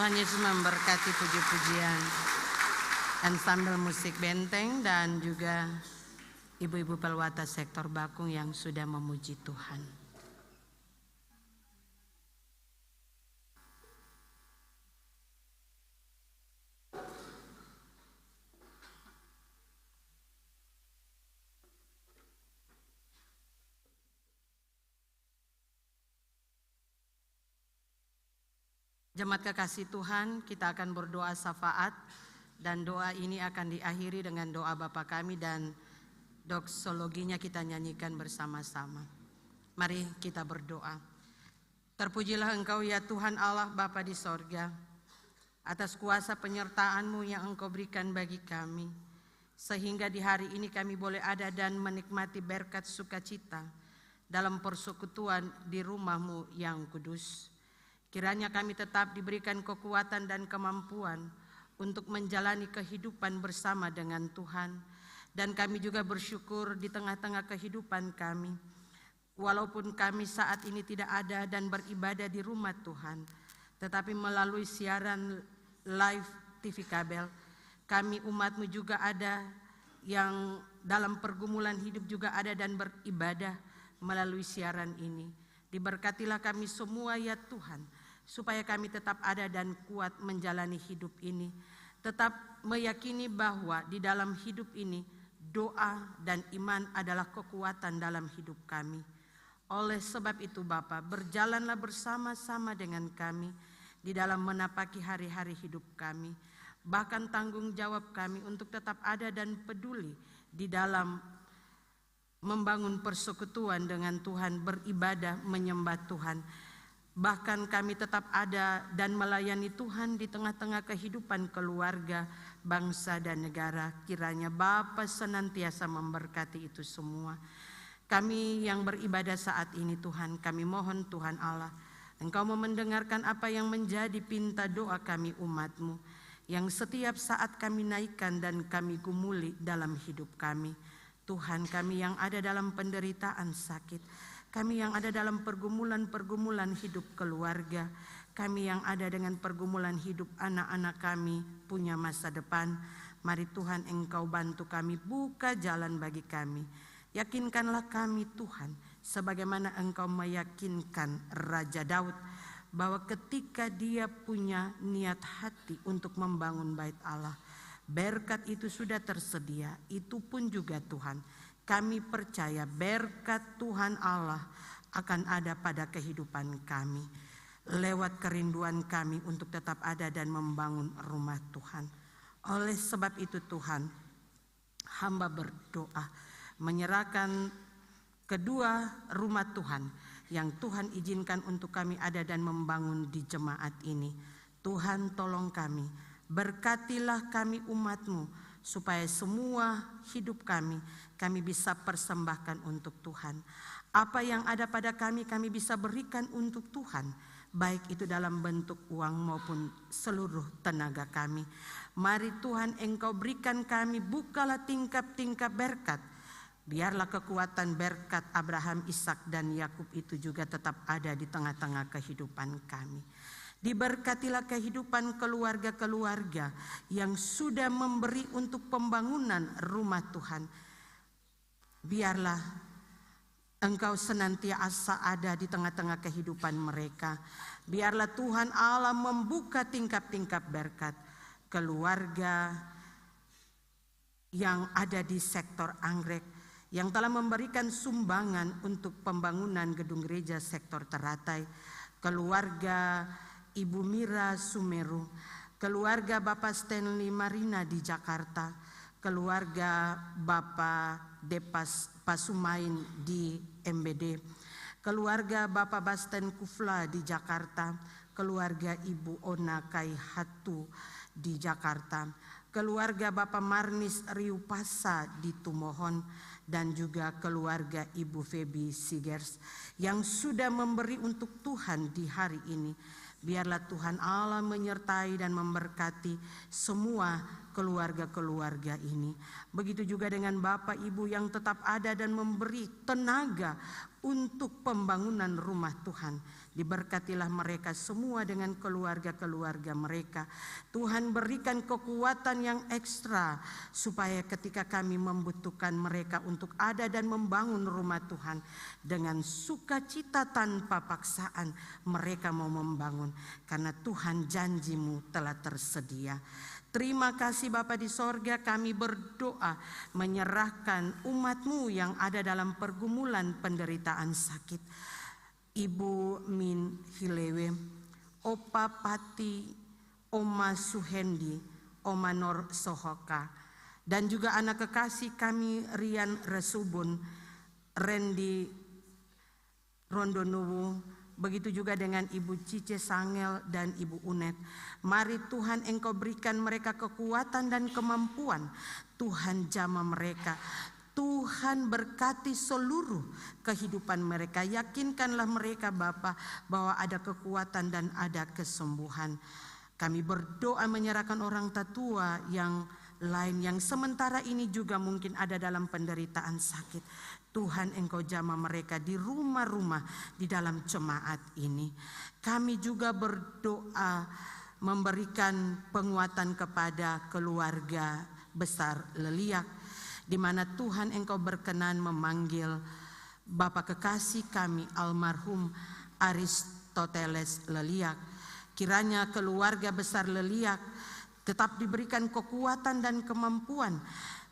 Tuhan Yesus memberkati puji-pujian ensemble musik benteng dan juga ibu-ibu pelwata sektor Bakung yang sudah memuji Tuhan. Jemaat kekasih Tuhan, kita akan berdoa syafaat dan doa ini akan diakhiri dengan doa Bapa kami dan doksologinya kita nyanyikan bersama-sama. Mari kita berdoa. Terpujilah Engkau ya Tuhan Allah Bapa di sorga, atas kuasa penyertaan-Mu yang Engkau berikan bagi kami, sehingga di hari ini kami boleh ada dan menikmati berkat sukacita dalam persekutuan di rumah-Mu yang kudus. Kiranya kami tetap diberikan kekuatan dan kemampuan untuk menjalani kehidupan bersama dengan Tuhan. Dan kami juga bersyukur di tengah-tengah kehidupan kami, walaupun kami saat ini tidak ada dan beribadah di rumah Tuhan, tetapi melalui siaran live TV kabel, kami umat-Mu juga ada yang dalam pergumulan hidup juga ada dan beribadah melalui siaran ini. Diberkatilah kami semua ya Tuhan, supaya kami tetap ada dan kuat menjalani hidup ini. Tetap meyakini bahwa di dalam hidup ini doa dan iman adalah kekuatan dalam hidup kami. Oleh sebab itu Bapa, berjalanlah bersama-sama dengan kami di dalam menapaki hari-hari hidup kami. Bahkan tanggung jawab kami untuk tetap ada dan peduli di dalam membangun persekutuan dengan Tuhan, beribadah, menyembah Tuhan. Bahkan kami tetap ada dan melayani Tuhan di tengah-tengah kehidupan keluarga, bangsa dan negara. Kiranya Bapa senantiasa memberkati itu semua. Kami yang beribadah saat ini Tuhan, kami mohon Tuhan Allah, Engkau mau mendengarkan apa yang menjadi pinta doa kami umat-Mu, yang setiap saat kami naikkan dan kami gumuli dalam hidup kami. Tuhan, kami yang ada dalam penderitaan sakit, kami yang ada dalam pergumulan-pergumulan hidup keluarga, kami yang ada dengan pergumulan hidup anak-anak kami punya masa depan. Mari Tuhan Engkau bantu kami, buka jalan bagi kami. Yakinkanlah kami Tuhan, sebagaimana Engkau meyakinkan Raja Daud, bahwa ketika dia punya niat hati untuk membangun bait Allah, berkat itu sudah tersedia. Itu pun juga Tuhan, kami percaya berkat Tuhan Allah akan ada pada kehidupan kami, lewat kerinduan kami untuk tetap ada dan membangun rumah Tuhan. Oleh sebab itu Tuhan, hamba berdoa menyerahkan kedua rumah Tuhan yang Tuhan izinkan untuk kami ada dan membangun di jemaat ini. Tuhan tolong kami, berkatilah kami umat-Mu, supaya semua hidup kami bisa persembahkan untuk Tuhan. Apa yang ada pada kami bisa berikan untuk Tuhan, baik itu dalam bentuk uang maupun seluruh tenaga kami. Mari Tuhan Engkau berikan kami, bukalah tingkap-tingkap berkat. Biarlah kekuatan berkat Abraham, Ishak dan Yakub itu juga tetap ada di tengah-tengah kehidupan kami. Diberkatilah kehidupan keluarga-keluarga yang sudah memberi untuk pembangunan rumah Tuhan. Biarlah Engkau senantiasa ada di tengah-tengah kehidupan mereka. Biarlah Tuhan Allah membuka tingkap-tingkap berkat. Keluarga yang ada di sektor Anggrek, yang telah memberikan sumbangan untuk pembangunan gedung gereja sektor Teratai. Keluarga Ibu Mira Sumeru, keluarga Bapak Stanley Marina di Jakarta, keluarga Bapak Depas Pasumain di MBD, keluarga Bapak Basten Kufla di Jakarta, keluarga Ibu Ona Kaihatu di Jakarta, keluarga Bapak Marnis Riupasa di Tumohon, dan juga keluarga Ibu Febi Sigers yang sudah memberi untuk Tuhan di hari ini. Biarlah Tuhan Allah menyertai dan memberkati semua keluarga-keluarga ini. Begitu juga dengan Bapak Ibu yang tetap ada dan memberi tenaga untuk pembangunan rumah Tuhan. Diberkatilah mereka semua dengan keluarga-keluarga mereka. Tuhan berikan kekuatan yang ekstra supaya ketika kami membutuhkan mereka untuk ada dan membangun rumah Tuhan, dengan sukacita tanpa paksaan mereka mau membangun, karena Tuhan janji-Mu telah tersedia. Terima kasih Bapa di sorga, kami berdoa menyerahkan umat-Mu yang ada dalam pergumulan penderitaan sakit. Ibu Min Hilewe, Opa Pati, Oma Suhendi, Oma Nor Sohoka, dan juga anak kekasih kami Rian Resubun, Randy Rondonuwu, begitu juga dengan Ibu Cice Sangel dan Ibu Unet. Mari Tuhan Engkau berikan mereka kekuatan dan kemampuan. Tuhan jamah mereka. Tuhan berkati seluruh kehidupan mereka. Yakinkanlah mereka Bapa bahwa ada kekuatan dan ada kesembuhan. Kami berdoa menyerahkan orang tua yang lain yang sementara ini juga mungkin ada dalam penderitaan sakit. Tuhan Engkau jamah mereka di rumah-rumah di dalam jemaat ini. Kami juga berdoa memberikan penguatan kepada keluarga besar Leliak, di mana Tuhan Engkau berkenan memanggil Bapak kekasih kami almarhum Aristoteles Leliak. Kiranya keluarga besar Leliak tetap diberikan kekuatan dan kemampuan.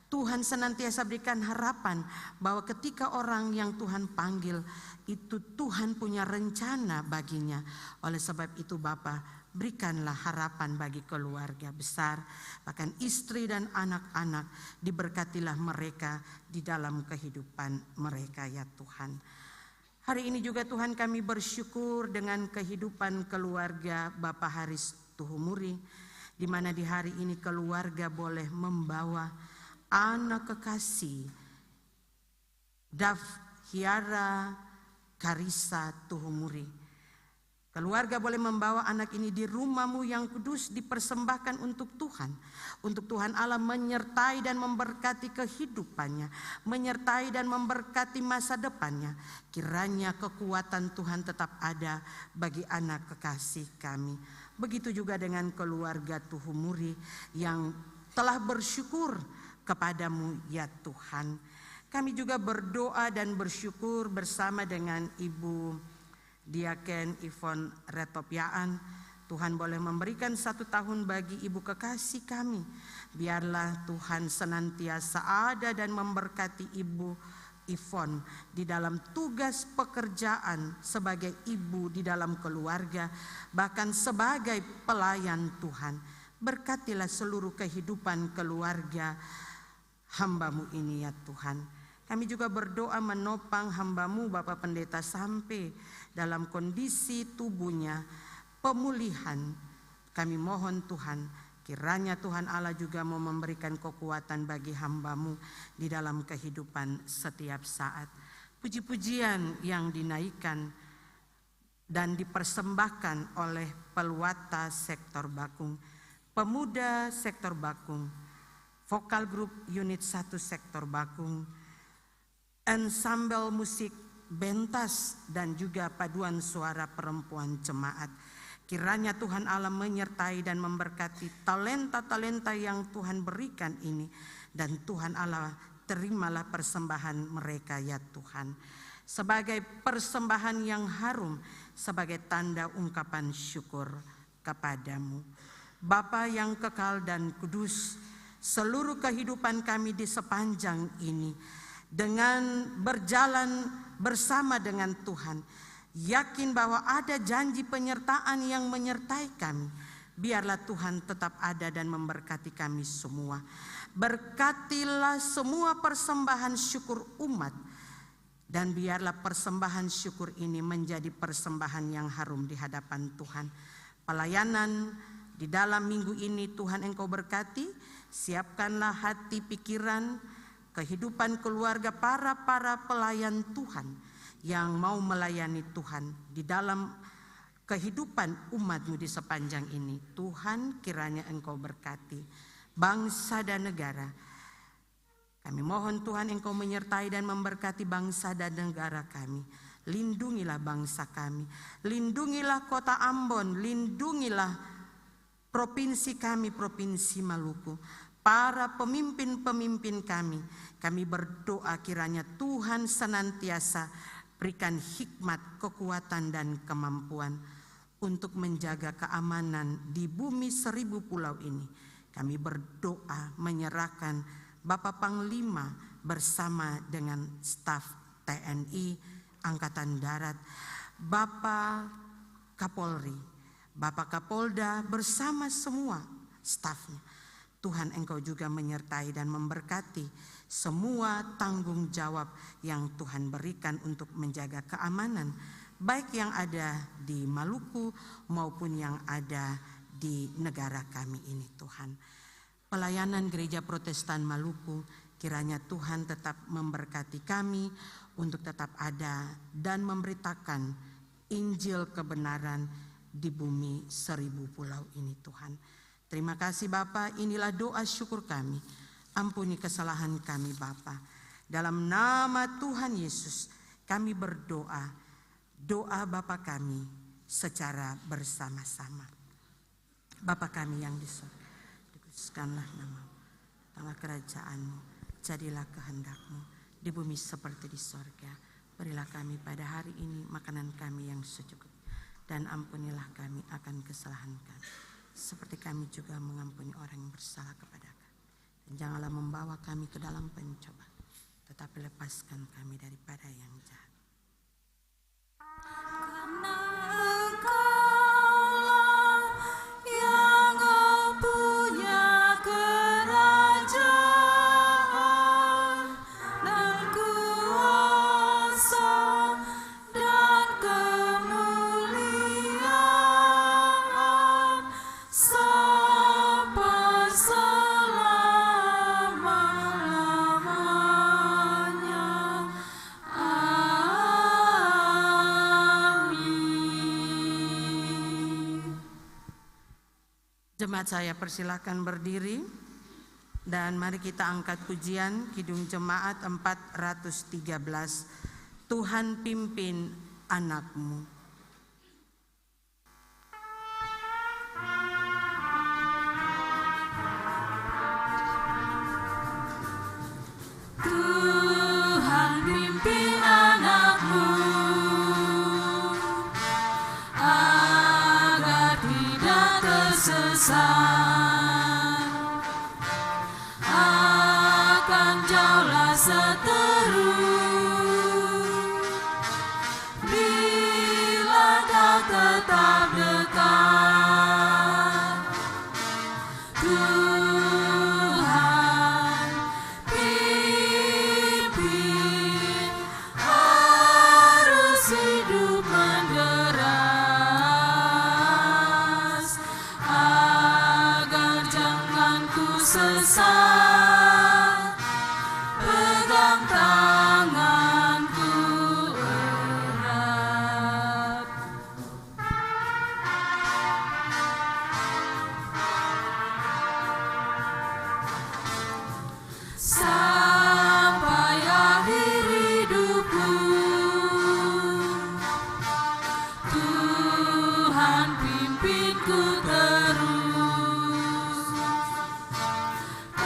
Tuhan senantiasa berikan harapan bahwa ketika orang yang Tuhan panggil itu Tuhan punya rencana baginya. Oleh sebab itu Bapa, berikanlah harapan bagi keluarga besar, bahkan istri dan anak-anak, diberkatilah mereka di dalam kehidupan mereka ya Tuhan. Hari ini juga Tuhan kami bersyukur dengan kehidupan keluarga Bapak Haris Tuhumuri, di mana di hari ini keluarga boleh membawa anak kekasih Dav Hiara Karisa Tuhumuri. Keluarga boleh membawa anak ini di rumah-Mu yang kudus, dipersembahkan untuk Tuhan. Untuk Tuhan Allah menyertai dan memberkati kehidupannya, menyertai dan memberkati masa depannya. Kiranya kekuatan Tuhan tetap ada bagi anak kekasih kami. Begitu juga dengan keluarga Tuhumuri yang telah bersyukur kepadamu ya Tuhan. Kami juga berdoa dan bersyukur bersama dengan Ibu Diaken Ivon Retopiaan. Tuhan boleh memberikan 1 tahun bagi ibu kekasih kami. Biarlah Tuhan senantiasa ada dan memberkati Ibu Ivon di dalam tugas pekerjaan sebagai ibu di dalam keluarga, bahkan sebagai pelayan Tuhan. Berkatilah seluruh kehidupan keluarga hamba-Mu ini ya Tuhan. Kami juga berdoa menopang hamba-Mu Bapak Pendeta sampai dalam kondisi tubuhnya pemulihan. Kami mohon Tuhan, kiranya Tuhan Allah juga mau memberikan kekuatan bagi hamba-Mu di dalam kehidupan setiap saat. Puji-pujian yang dinaikkan dan dipersembahkan oleh Peluata Sektor Bakung, Pemuda Sektor Bakung, Vokal Grup Unit 1 Sektor Bakung, Ensemble Musik Bentas, dan juga paduan suara perempuan jemaat. Kiranya Tuhan Allah menyertai dan memberkati talenta-talenta yang Tuhan berikan ini. Dan Tuhan Allah, terimalah persembahan mereka ya Tuhan, sebagai persembahan yang harum, sebagai tanda ungkapan syukur kepadamu. Bapa yang kekal dan kudus, seluruh kehidupan kami di sepanjang ini, dengan berjalan bersama dengan Tuhan, yakin bahwa ada janji penyertaan yang menyertai kami. Biarlah Tuhan tetap ada dan memberkati kami semua. Berkatilah semua persembahan syukur umat, dan biarlah persembahan syukur ini menjadi persembahan yang harum di hadapan Tuhan. Pelayanan di dalam minggu ini Tuhan Engkau berkati. Siapkanlah hati, pikiran, kehidupan keluarga para pelayan Tuhan yang mau melayani Tuhan di dalam kehidupan umat-Mu di sepanjang ini. Tuhan, kiranya Engkau berkati. bangsa dan negara. Kami mohon Tuhan Engkau menyertai dan memberkati bangsa dan negara kami. Lindungilah bangsa kami, lindungilah kota Ambon, lindungilah provinsi kami, Provinsi Maluku. Para pemimpin-pemimpin kami berdoa kiranya Tuhan senantiasa berikan hikmat, kekuatan dan kemampuan untuk menjaga keamanan di bumi 1000 pulau ini. Kami berdoa menyerahkan Bapak Panglima bersama dengan staf TNI, Angkatan Darat, Bapak Kapolri, Bapak Kapolda bersama semua stafnya. Tuhan Engkau juga menyertai dan memberkati semua tanggung jawab yang Tuhan berikan untuk menjaga keamanan, baik yang ada di Maluku maupun yang ada di negara kami ini Tuhan. Pelayanan Gereja Protestan Maluku, kiranya Tuhan tetap memberkati kami untuk tetap ada dan memberitakan Injil kebenaran di bumi 1000 pulau ini Tuhan. Terima kasih Bapa, inilah doa syukur kami. Ampuni kesalahan kami Bapa. Dalam nama Tuhan Yesus kami berdoa. Doa Bapa kami secara bersama-sama. Bapa kami yang di surga, dikuduskanlah nama-Mu, datanglah kerajaan-Mu, jadilah kehendak-Mu di bumi seperti di sorga. Berilah kami pada hari ini makanan kami yang secukupnya, dan ampunilah kami akan kesalahan kami, seperti kami juga mengampuni orang yang bersalah kepada kami. Dan janganlah membawa kami ke dalam pencobaan, tetapi lepaskan kami daripada yang jahat. Jemaat saya persilakan berdiri dan mari kita angkat pujian Kidung Jemaat 413, Tuhan pimpin anak-Mu. Tuhan pimpin anak-Mu agar tidak tersesat, akan jauhlah seteru bila Kau tetap dekat. Tuhan pimpin arus hidup menderas, agar jangan ku sesat. Pegang tanganku erat. Sampai akhir hidupku, Tuhan pimpinku terus.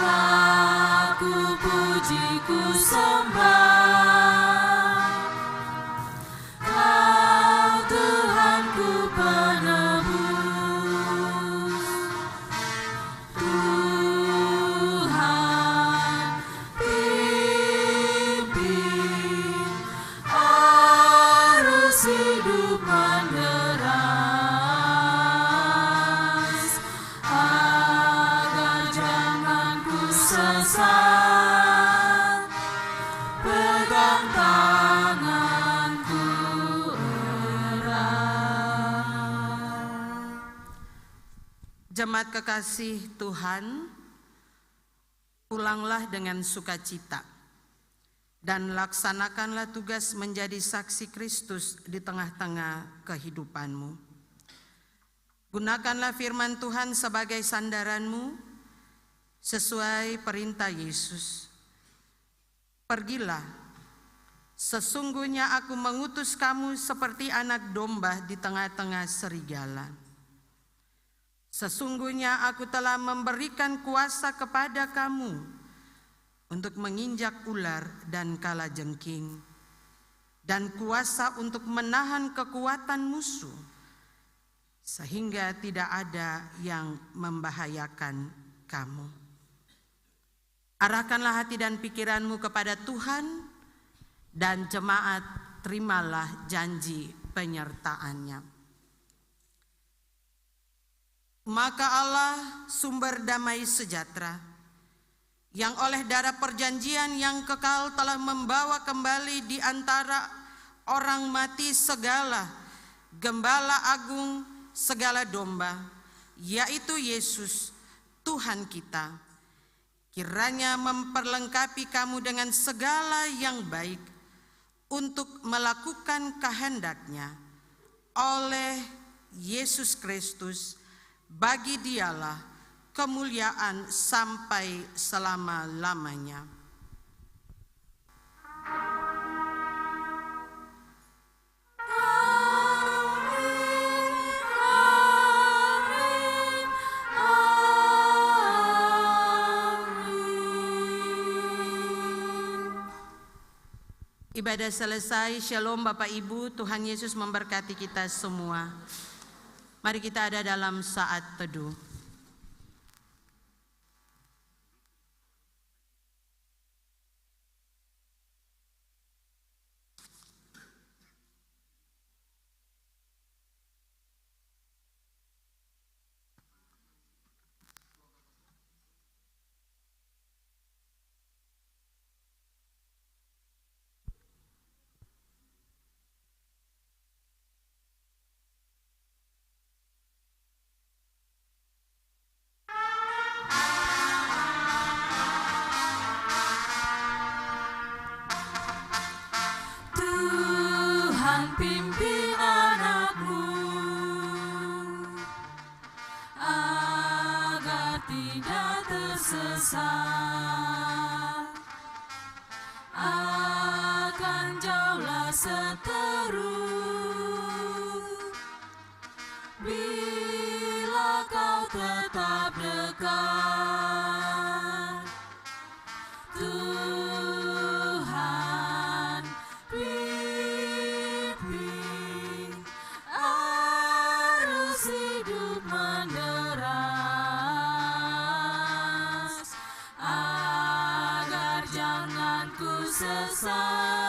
Aku puji ku sembah, Kau Tuhanku penebus. Tuhan pimpin arus hidup menderas, agar jangan ku sesat. Pegang tanganku erat. Jemaat kekasih Tuhan, pulanglah dengan sukacita dan laksanakanlah tugas menjadi saksi Kristus di tengah-tengah kehidupanmu. Gunakanlah firman Tuhan sebagai sandaranmu sesuai perintah Yesus, "Pergilah, sesungguhnya aku mengutus kamu seperti anak domba di tengah-tengah serigala. Sesungguhnya aku telah memberikan kuasa kepada kamu untuk menginjak ular dan kalajengking, dan kuasa untuk menahan kekuatan musuh, sehingga tidak ada yang membahayakan kamu. Arahkanlah hati dan pikiranmu kepada Tuhan, dan jemaat terimalah janji penyertaannya." Maka Allah, sumber damai sejahtera, yang oleh darah perjanjian yang kekal telah membawa kembali di antara orang mati segala gembala agung segala domba, yaitu Yesus Tuhan kita, kiranya memperlengkapi kamu dengan segala yang baik untuk melakukan kehendak-Nya oleh Yesus Kristus. Bagi Dialah kemuliaan sampai selama-lamanya. Ibadah selesai. Shalom Bapak Ibu, Tuhan Yesus memberkati kita semua. Mari kita ada dalam saat teduh. Pimpin anakmu agar tidak tersesat, akan jauhlah seteru bila kau tetap dekat. Tuhan pimpin arus hidup menderas, agar jangan ku sesat.